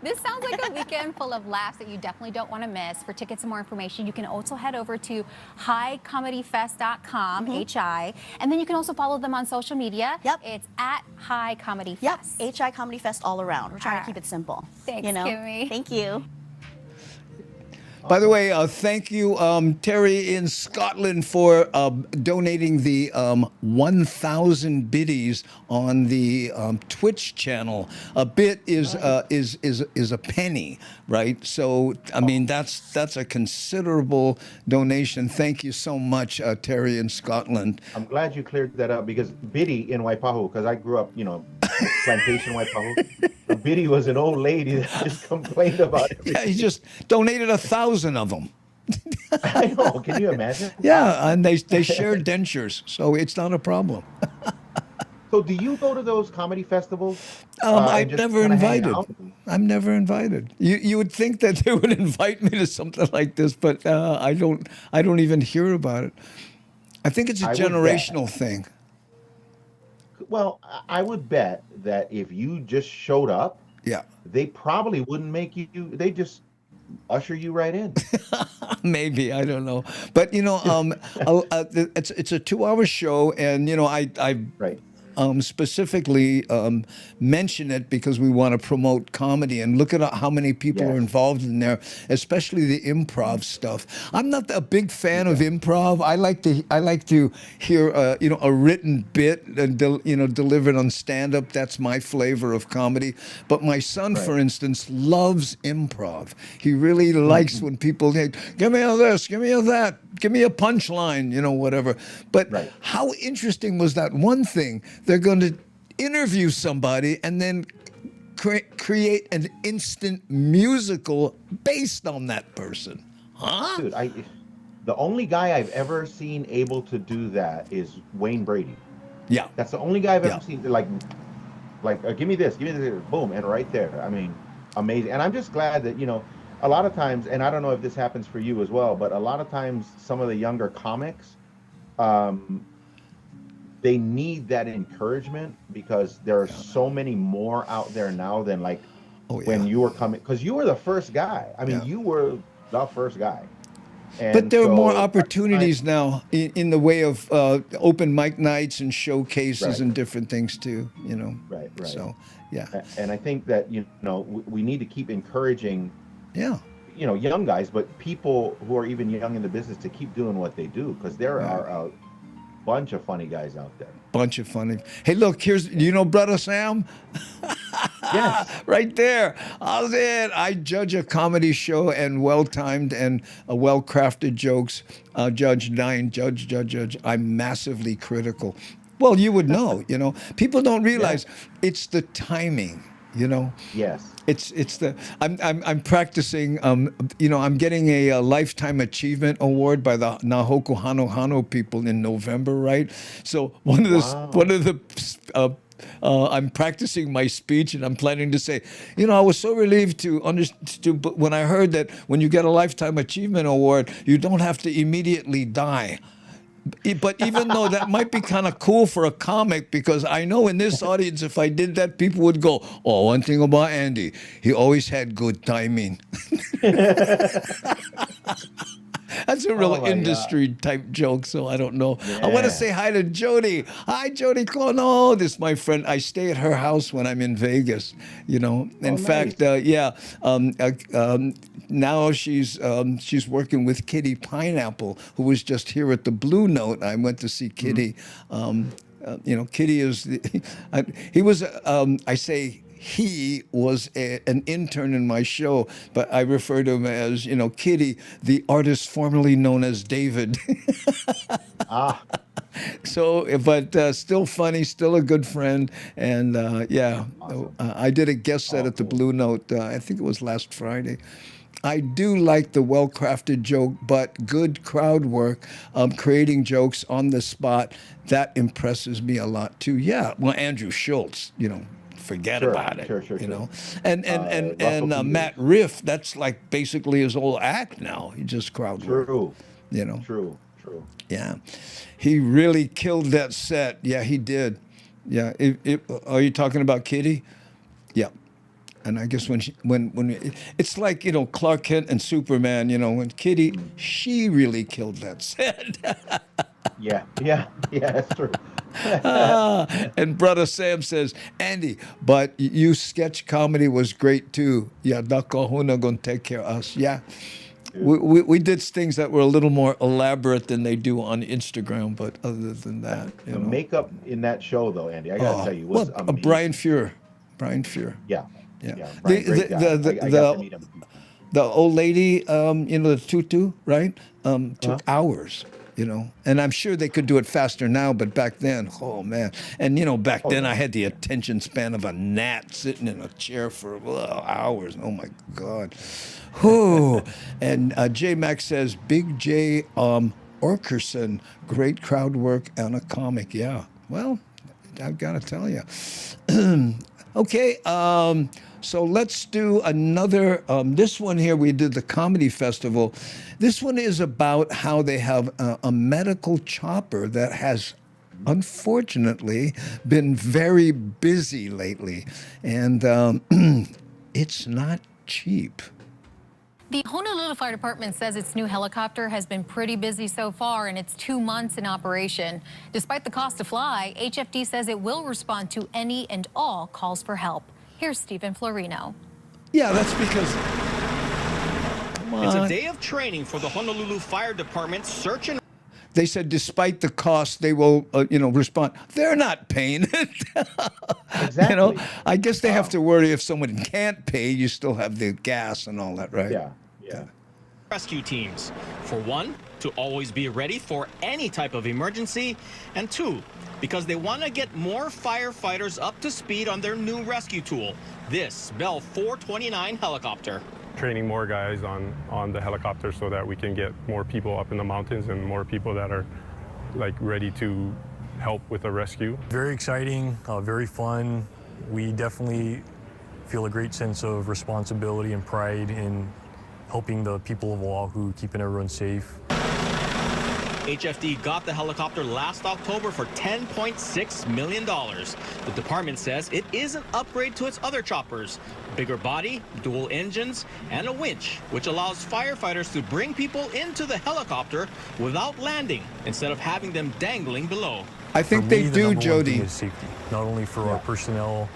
[SPEAKER 14] This sounds like a weekend full of laughs that you definitely don't want to miss. For tickets and more information, you can also head over to hicomedyfest.com, HI. And then you can also follow them on social media.
[SPEAKER 15] Yep.
[SPEAKER 14] It's at Hi Comedy Fest.
[SPEAKER 15] Yep. HI Comedy Fest all around. We're trying to keep it simple.
[SPEAKER 14] Thanks,
[SPEAKER 15] you know?
[SPEAKER 14] Kimmy.
[SPEAKER 15] Thank you.
[SPEAKER 1] By the way, thank you, Terry in Scotland, for donating the 1,000 biddies on the Twitch channel. A bit is a penny, right? So I mean that's a considerable donation. Thank you so much, Terry in Scotland.
[SPEAKER 3] I'm glad you cleared that up, because Biddy in Waipahu, because I grew up, you know, plantation Waipahu. Biddy was an old lady that just complained about it.
[SPEAKER 1] Yeah, he just donated 1,000 of them.
[SPEAKER 3] I know. Can you imagine?
[SPEAKER 1] Yeah, and they share dentures, so it's not a problem.
[SPEAKER 3] So do you go to those comedy festivals?
[SPEAKER 1] I'm never invited. I'm never invited. You would think that they would invite me to something like this, but I don't even hear about it. I think it's a generational thing.
[SPEAKER 3] Well, I would bet that if you just showed up, they probably wouldn't make you. They just usher you right in.
[SPEAKER 1] Maybe, I don't know, but you know, it's a 2-hour show, and you know, I specifically mention it because we want to promote comedy, and look at how many people are involved in there, especially the improv stuff. I'm not a big fan of improv. I like to hear you know, a written bit and delivered on stand-up. That's my flavor of comedy. But my son, for instance, loves improv. He really likes when people say, "Give me a this, give me a that, give me a punchline," you know, whatever. But how interesting was that one thing? They're going to interview somebody and then create an instant musical based on that person. Huh?
[SPEAKER 3] Dude, the only guy I've ever seen able to do that is Wayne Brady.
[SPEAKER 1] Yeah.
[SPEAKER 3] That's the only guy I've ever seen, like give me this, boom, and right there. I mean, amazing. And I'm just glad that, you know, a lot of times, and I don't know if this happens for you as well, but a lot of times some of the younger comics, they need that encouragement, because there are so many more out there now than like when you were coming, because you were the first guy. I mean, you were the first guy. And
[SPEAKER 1] but there are more opportunities now in the way of open mic nights and showcases and different things too, you know.
[SPEAKER 3] Right.
[SPEAKER 1] So, yeah.
[SPEAKER 3] And I think that, you know, we need to keep encouraging, you know, young guys, but people who are even young in the business to keep doing what they do, because there are a bunch of funny guys out there.
[SPEAKER 1] Bunch of funny. Hey, look, you know Brother Sam?
[SPEAKER 3] Yes.
[SPEAKER 1] Right there. How's it? I judge a comedy show, and well-timed and well-crafted jokes. Judge 9, judge. I'm massively critical. Well, you would know, you know. People don't realize it's the timing, you know.
[SPEAKER 3] Yes.
[SPEAKER 1] It's the I'm practicing. You know, I'm getting a lifetime achievement award by the Nahoku Hano people in November, right? So one of the I'm practicing my speech, and I'm planning to say, you know, I was so relieved but when I heard that when you get a lifetime achievement award, you don't have to immediately die. But even though that might be kind of cool for a comic, because I know in this audience, if I did that, people would go, oh, one thing about Andy, he always had good timing. That's a real industry type joke, so I don't know. Yeah. I want to say hi to Jody. Hi, Jody Clono. This is my friend. I stay at her house when I'm in Vegas, you know. In fact, now she's working with Kitty Pineapple, who was just here at the Blue Note. I went to see Kitty. You know, Kitty is, he was, I say, he was an intern in my show, but I refer to him as, you know, Kitty, the artist formerly known as David. So, but still funny, still a good friend. And awesome. I did a guest set at the Blue Note, I think it was last Friday. I do like the well-crafted joke, but good crowd work, creating jokes on the spot, that impresses me a lot too. Yeah, well, Andrew Schultz, you know, forget about it, you know. And Matt Riff, that's like basically his whole act now. He just crowd work, you know. True. Yeah, he really killed that set. Yeah, he did. Yeah, are you talking about Kitty? Yeah. And I guess when it's like, you know, Clark Kent and Superman, you know, when Kitty, she really killed that set.
[SPEAKER 3] Yeah, that's true.
[SPEAKER 1] And Brother Sam says, Andy, but you sketch comedy was great too. Yeah, da kahuna gonna take care of us. Yeah. We did things that were a little more elaborate than they do on Instagram, but other than that, you know.
[SPEAKER 3] Makeup in that show, though, Andy, I gotta tell you, was amazing.
[SPEAKER 1] Brian Fuhr.
[SPEAKER 3] Yeah.
[SPEAKER 1] The old lady, you know, the tutu, right? Took hours, you know. And I'm sure they could do it faster now, but back then, oh man. And you know, back then I had the attention span of a gnat sitting in a chair for hours. Oh my God. Whew. And J Max says, Big J Orkerson, great crowd work and a comic. Yeah. Well, I've got to tell you. Okay. So let's do another, this one here, we did the comedy festival. This one is about how they have a medical chopper that has unfortunately been very busy lately. And it's not cheap.
[SPEAKER 5] The Honolulu Fire Department says its new helicopter has been pretty busy so far, and it's 2 months in operation. Despite the cost to fly, HFD says it will respond to any and all calls for help. Here's Stephen Florino.
[SPEAKER 1] Yeah, that's because...
[SPEAKER 16] It's a day of training for the Honolulu Fire Department search and...
[SPEAKER 1] They said despite the cost, they will, you know, respond. They're not paying it.
[SPEAKER 3] Exactly.
[SPEAKER 1] You know, I guess they have to worry if someone can't pay, you still have the gas and all that, right?
[SPEAKER 3] Yeah.
[SPEAKER 16] Rescue teams. For one, to always be ready for any type of emergency. And two, because they want to get more firefighters up to speed on their new rescue tool, this Bell 429 helicopter.
[SPEAKER 17] Training more guys on the helicopter so that we can get more people up in the mountains and more people that are like ready to help with a rescue.
[SPEAKER 18] Very exciting, very fun. We definitely feel a great sense of responsibility and pride in helping the people of Oahu, keeping everyone safe.
[SPEAKER 16] HFD got the helicopter last October for $10.6 million. The department says it is an upgrade to its other choppers. Bigger body, dual engines, and a winch, which allows firefighters to bring people into the helicopter without landing, instead of having them dangling below.
[SPEAKER 1] I think they do, Jody.
[SPEAKER 18] Is safety, not only for our personnel,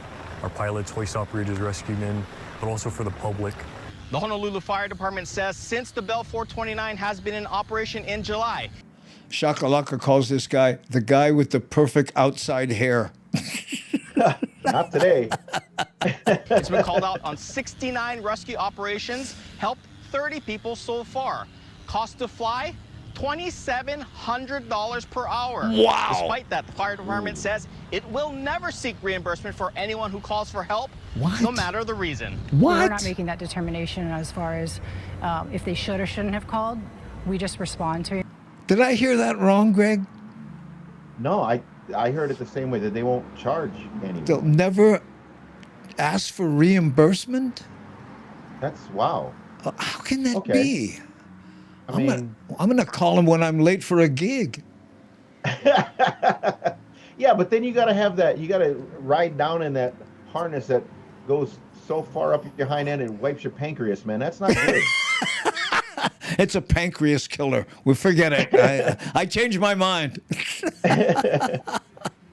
[SPEAKER 18] our pilots, hoist operators, rescue men, but also for the public.
[SPEAKER 16] The Honolulu Fire Department says since the Bell 429 has been in operation in July,
[SPEAKER 1] Shakalaka calls this guy the guy with the perfect outside hair.
[SPEAKER 3] Not today.
[SPEAKER 16] It's been called out on 69 rescue operations, helped 30 people so far. Cost to fly, $2,700 per hour.
[SPEAKER 1] Wow.
[SPEAKER 16] Despite that, the fire department says it will never seek reimbursement for anyone who calls for help, no matter the reason.
[SPEAKER 19] We're not making that determination as far as if they should or shouldn't have called. We just respond to it.
[SPEAKER 1] Did I hear that wrong, Greg?
[SPEAKER 3] No, I heard it the same way, that they won't charge anyone.
[SPEAKER 1] They'll never ask for reimbursement?
[SPEAKER 3] That's wow.
[SPEAKER 1] How can that
[SPEAKER 3] Okay.
[SPEAKER 1] be?
[SPEAKER 3] I
[SPEAKER 1] I'm
[SPEAKER 3] mean,
[SPEAKER 1] gonna call him when I'm late for a gig.
[SPEAKER 3] yeah, but then you got to have that. You got to ride down in that harness that goes so far up your hind end and wipes your pancreas, man. That's not good.
[SPEAKER 1] It's a pancreas killer. We forget it. I changed my mind.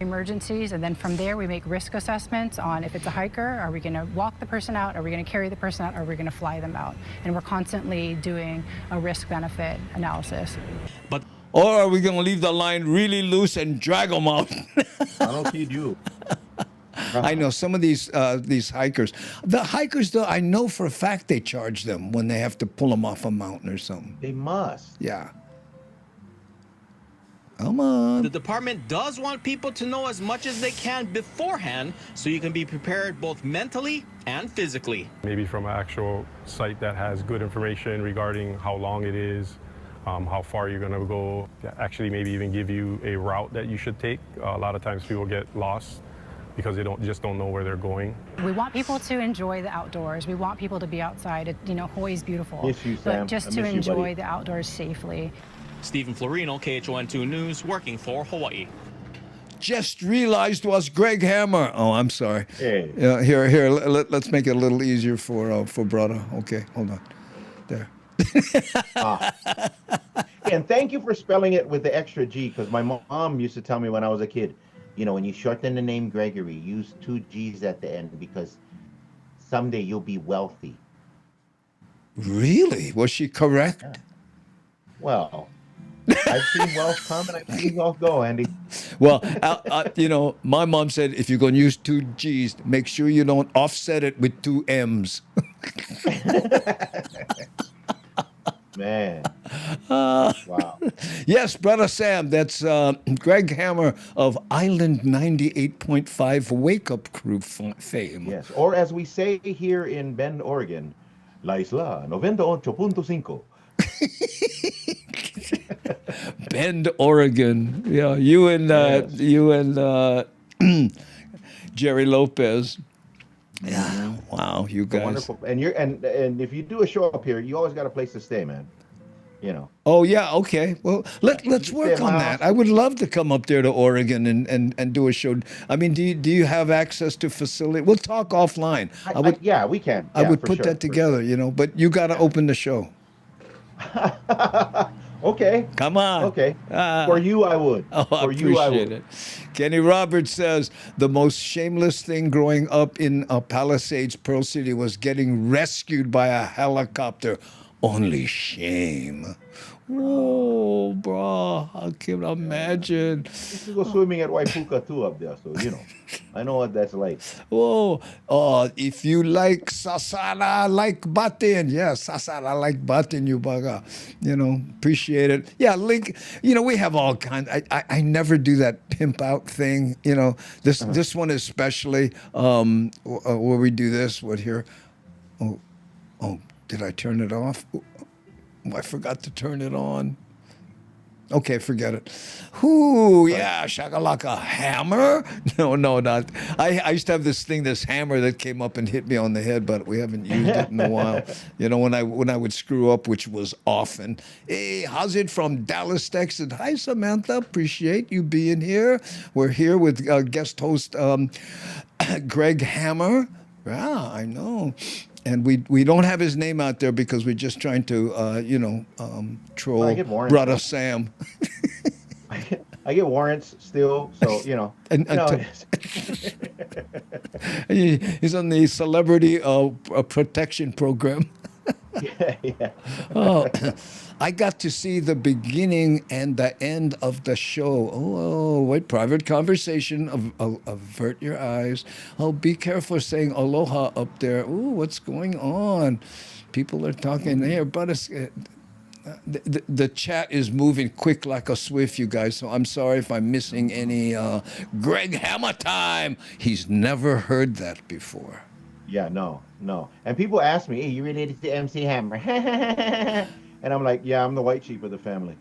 [SPEAKER 19] Emergencies, and then from there we make risk assessments on if it's a hiker, are we going to walk the person out, are we going to carry the person out, are we going to fly them out? And we're constantly doing a risk-benefit analysis.
[SPEAKER 1] Or are we going to leave the line really loose and drag them out?
[SPEAKER 3] I don't kid you.
[SPEAKER 1] I know some of these hikers. The hikers, though, I know for a fact they charge them when they have to pull them off a mountain or something.
[SPEAKER 3] They must.
[SPEAKER 1] Yeah. Come on.
[SPEAKER 16] The department does want people to know as much as they can beforehand so you can be prepared both mentally and physically.
[SPEAKER 17] Maybe from an actual site that has good information regarding how long it is, how far you're going to go. Actually, maybe even give you a route that you should take. A lot of times people get lost because they just don't know where they're going.
[SPEAKER 19] We want people to enjoy the outdoors. We want people to be outside. Hawaii is beautiful.
[SPEAKER 3] Miss you, Sam.
[SPEAKER 19] But just
[SPEAKER 3] I
[SPEAKER 19] to
[SPEAKER 3] miss you,
[SPEAKER 19] enjoy
[SPEAKER 3] buddy.
[SPEAKER 19] the outdoors safely.
[SPEAKER 16] Stephen Florino, KHON2 News, working for Hawaii.
[SPEAKER 1] Just realized was Gregg Hammer. Oh, I'm sorry.
[SPEAKER 3] Hey.
[SPEAKER 1] Here. Let's make it a little easier for brother. Okay, hold on. There.
[SPEAKER 3] And thank you for spelling it with the extra G, because my mom used to tell me when I was a kid, when you shorten the name Gregory, use 2 G's at the end because someday you'll be wealthy.
[SPEAKER 1] Really? Was she correct?
[SPEAKER 3] Yeah. Well, I've seen wealth come and I've seen wealth go, Andy.
[SPEAKER 1] Well, my mom said if you're going to use 2 G's, make sure you don't offset it with 2 M's.
[SPEAKER 3] Man. Wow.
[SPEAKER 1] Yes, brother Sam, that's Gregg Hammer of Island 98.5 Wake Up Crew fame.
[SPEAKER 3] Yes, or as we say here in Bend, Oregon, La Isla 98.5.
[SPEAKER 1] Bend, Oregon. Yeah, you and Jerry Lopez. Yeah, wow, you guys.
[SPEAKER 3] Wonderful. And if you do a show up here, you always got a place to stay, man.
[SPEAKER 1] Oh yeah, okay. Well, let's work on that. I would love to come up there to Oregon and do a show. I mean, do you have access to facility? We'll talk offline.
[SPEAKER 3] Yeah, we can.
[SPEAKER 1] I
[SPEAKER 3] Yeah,
[SPEAKER 1] would
[SPEAKER 3] for
[SPEAKER 1] put
[SPEAKER 3] sure,
[SPEAKER 1] that together, but you got to open the show.
[SPEAKER 3] Okay.
[SPEAKER 1] Come on.
[SPEAKER 3] Okay. For you, I would.
[SPEAKER 1] Oh, I
[SPEAKER 3] For you, I
[SPEAKER 1] appreciate
[SPEAKER 3] would.
[SPEAKER 1] it. Kenny Roberts says the most shameless thing growing up in Palisades, Pearl City, was getting rescued by a helicopter. Only shame. Oh, bro, I can imagine.
[SPEAKER 3] You can go swimming at Waipuka too up there, so I know what that's like.
[SPEAKER 1] Oh, if you like sasara, like batin. Yes, sasara, like batin, you baga. Appreciate it. Yeah, link. We have all kinds. I never do that pimp out thing. This one especially, where we do this. What here? Oh, did I turn it off? Oh, I forgot to turn it on. Okay, forget it. Ooh, yeah, shakalaka hammer? No, not. I used to have this hammer that came up and hit me on the head, but we haven't used it in a while. When I would screw up, which was often. Hey, how's it from Dallas, Texas? Hi, Samantha. Appreciate you being here. We're here with guest host Gregg Hammer. Yeah, I know. And we don't have his name out there because we're just trying to, troll brother Sam.
[SPEAKER 3] I get warrants still, so
[SPEAKER 1] He's on the celebrity protection program.
[SPEAKER 3] Yeah.
[SPEAKER 1] Oh, I got to see the beginning and the end of the show. Oh, wait, private conversation. Avert your eyes. Oh, be careful saying aloha up there. Ooh, what's going on? People are talking here, but The chat is moving quick like a swift, you guys. So I'm sorry if I'm missing any Gregg Hammer time. He's never heard that before.
[SPEAKER 3] Yeah, no. And people ask me, "Hey, you related to MC Hammer?" And I'm like, "Yeah, I'm the white sheep of the family."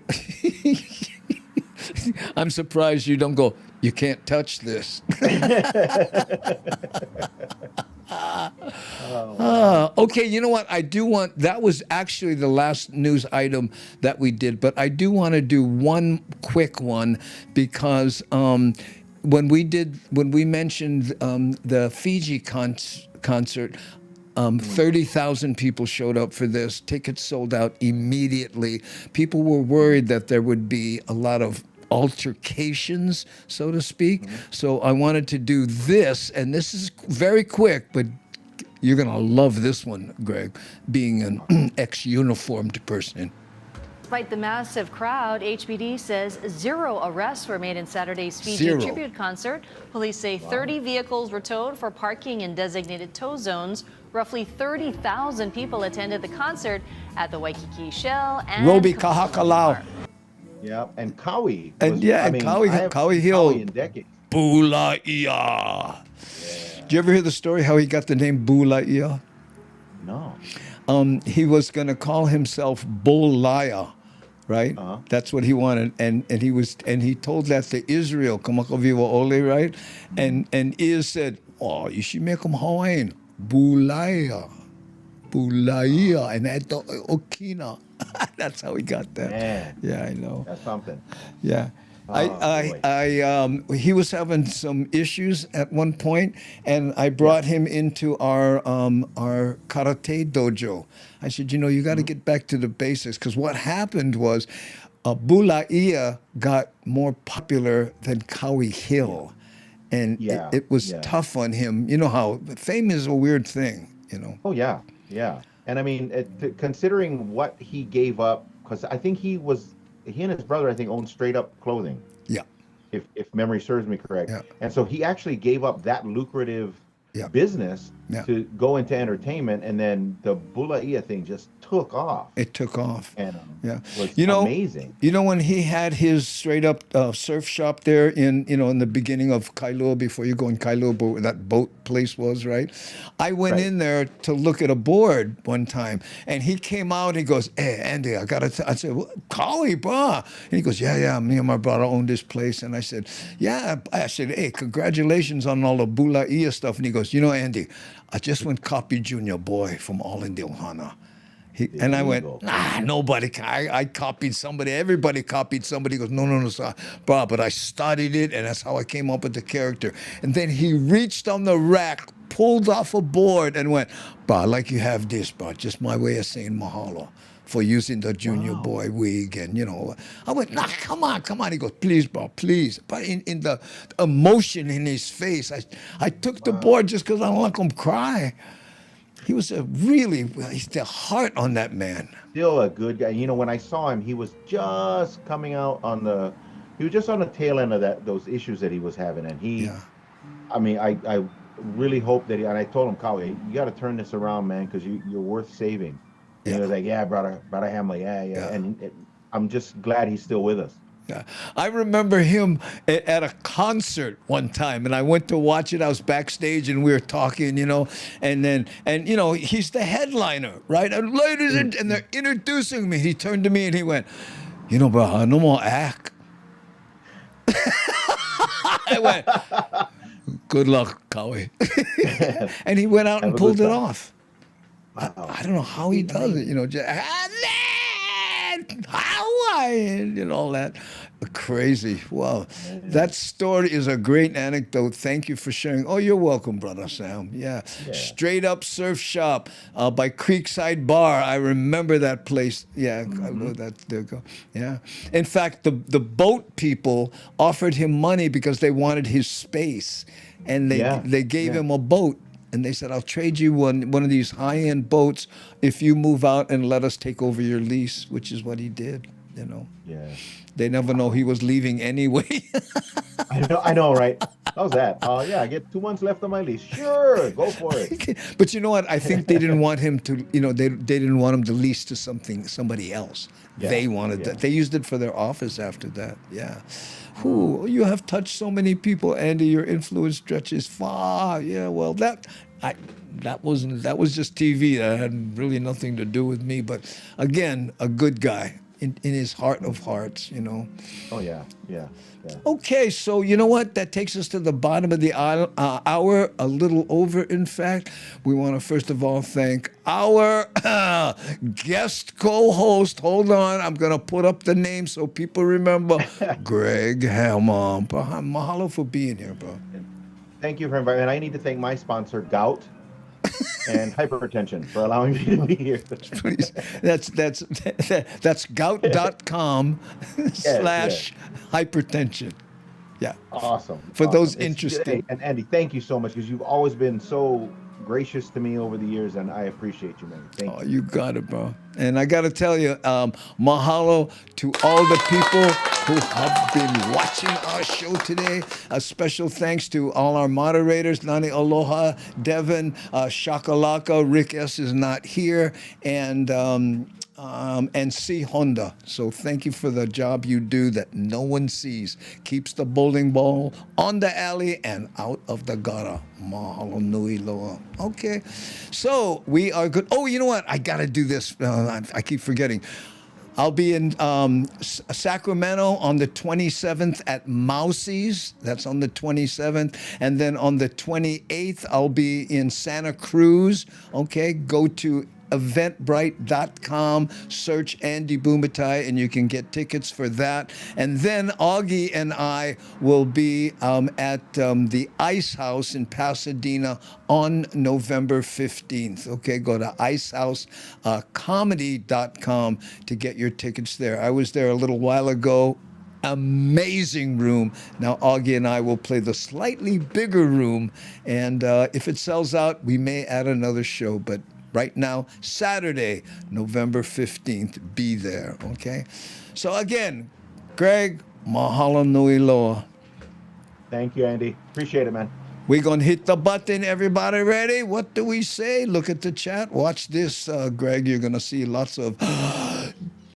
[SPEAKER 1] I'm surprised you don't go, "You can't touch this." Okay, you know what? I do want, that was actually the last news item that we did, but I do want to do one quick one because when we mentioned the Fiji concert, 30,000 people showed up for this. Tickets sold out immediately. People were worried that there would be a lot of altercations, so to speak. So I wanted to do this, and this is very quick, but you're going to love this one, Greg, being an ex-uniformed person.
[SPEAKER 20] Despite the massive crowd, HPD says 0 arrests were made in Saturday's Fiji
[SPEAKER 1] 0.
[SPEAKER 20] tribute concert. Police say 30 vehicles were towed for parking in designated tow zones. Roughly 30,000 people attended the concert at the Waikiki Shell and
[SPEAKER 1] Robi Kahakalau.
[SPEAKER 3] Yeah, and Howie.
[SPEAKER 1] Howie Hill.
[SPEAKER 3] In decades.
[SPEAKER 1] Bula'ia. Did you ever hear the story how he got the name Bula'ia?
[SPEAKER 3] No.
[SPEAKER 1] He was going to call himself Bula'ia, right? That's what he wanted, and he told that to Israel, Kamakaviwa Ole, right? And Iz said, "Oh, you should make him Hawaiian, Bula'ia, Bula'ia," and at the Okina. That's how he got that.
[SPEAKER 3] Man,
[SPEAKER 1] yeah, I know.
[SPEAKER 3] That's something.
[SPEAKER 1] Yeah. He was having some issues at one point, and I brought him into our karate dojo. I said, you got to get back to the basics, because what happened was Bula'ia got more popular than Kawi Hill, and it was tough on him. You know how fame is a weird thing,
[SPEAKER 3] Oh, yeah. And I mean, considering what he gave up, because I think he and his brother, I think, owned Straight Up Clothing.
[SPEAKER 1] Yeah.
[SPEAKER 3] If memory serves me correct.
[SPEAKER 1] Yeah.
[SPEAKER 3] And so he actually gave up that lucrative business to go into entertainment, and then the Bula'ia thing just took off.
[SPEAKER 1] It took off.
[SPEAKER 3] And was
[SPEAKER 1] amazing. When he had his Straight Up surf shop there in the beginning of Kailua, before you go in Kailua, where that boat place was, right? I went in there to look at a board one time, and he came out, he goes, "Hey, Andy, I said, "Well, Kawi, brah." And he goes, yeah, me and my brother own this place. And I said, I said, "Hey, congratulations on all the Bula'ia stuff." And he goes, "Andy, I just went copy Junior Boy from All in the Ohana." And I went, nobody. I copied somebody. Everybody copied somebody. He goes, no, sir, bro, but I studied it, and that's how I came up with the character. And then he reached on the rack, pulled off a board, and went, "Bro, I like you have this, bro. Just my way of saying mahalo for using the Junior Boy wig." And, I went, come on. He goes, "Please, bro, please." But in the emotion in his face, I took the board just because I don't like him cry. He was he's the heart on that man.
[SPEAKER 3] Still a good guy. When I saw him, he was just coming out he was just on the tail end of those issues that he was having. And I really hope that and I told him, "Kawi, you got to turn this around, man, because you're worth saving." And he was like, "Yeah, brother Hammer, yeah. And I'm just glad he's still with us.
[SPEAKER 1] Yeah, I remember him at a concert one time, and I went to watch it. I was backstage, and we were talking, and he's the headliner, right? And ladies and they're introducing me. He turned to me and he went, "Bro, no more act." I went, "Good luck, Kawi." And he went out and pulled it off. Wow. I don't know how he does it, Hawaii and all that. Crazy. Wow. That story is a great anecdote. Thank you for sharing. Oh, you're welcome, brother Sam. Yeah. Straight Up Surf Shop by Creekside Bar. I remember that place. Yeah, I know that. There you go. Yeah. In fact, the boat people offered him money because they wanted his space, and they gave him a boat. And they said, "I'll trade you one of these high-end boats if you move out and let us take over your lease," which is what he did. you know.
[SPEAKER 3] Yeah.
[SPEAKER 1] They never know he was leaving anyway.
[SPEAKER 3] I know, right? How's that? Yeah, I get 2 months left on my lease. Sure, go for it.
[SPEAKER 1] But you know what? I think they didn't want him to, you know, they didn't want him to lease to somebody else.
[SPEAKER 3] Yeah,
[SPEAKER 1] They wanted that. They used it for their office after that. Yeah. Whew, you have touched so many people, Andy. Your influence stretches far. Yeah, well, that was just TV. That had really nothing to do with me. But again, a good guy in his heart of hearts, you know.
[SPEAKER 3] Oh yeah.
[SPEAKER 1] Okay, so you know what? That takes us to the bottom of the hour, a little over, in fact. We want to first of all thank our guest co-host. Hold on, I'm going to put up the name so people remember. Gregg Hammer. Mahalo for being here, bro.
[SPEAKER 3] Thank you for inviting me. And I need to thank my sponsor, Gout and Hypertension, for allowing me to be here.
[SPEAKER 1] Please. That's gout.com / hypertension. Yeah.
[SPEAKER 3] Awesome.
[SPEAKER 1] For those
[SPEAKER 3] It's-
[SPEAKER 1] interested.
[SPEAKER 3] And Andy, thank you so much, because you've always been so gracious to me over the years, and I appreciate you, man. Thank you.
[SPEAKER 1] You got it, bro. And I got to tell you, mahalo to all the people who have been watching our show today. A special thanks to all our moderators, Nani Aloha, Devin, Shakalaka, Rick S. is not here, and C. Honda. So thank you for the job you do that no one sees. Keeps the bowling ball on the alley and out of the gutter. Mahalo nui loa. Okay. So we are good. Oh, you know what? I got to do this. I keep forgetting. I'll be in Sacramento on the 27th at Mousie's. That's on the 27th. And then on the 28th, I'll be in Santa Cruz. Okay, go to eventbrite.com, search Andy Bumatai, and you can get tickets for that. And then Augie and I will be at the Ice House in Pasadena on November 15th. Okay, go to icehousecomedy.com to get your tickets there. I was there a little while ago. Amazing room. Now Augie and I will play the slightly bigger room, and if it sells out, we may add another show, but right now, Saturday, November 15th, be there, okay? So again, Gregg, mahalo nui loa.
[SPEAKER 3] Thank you, Andy. Appreciate it, man.
[SPEAKER 1] We're going to hit the button. Everybody ready? What do we say? Look at the chat. Watch this, Gregg. You're going to see lots of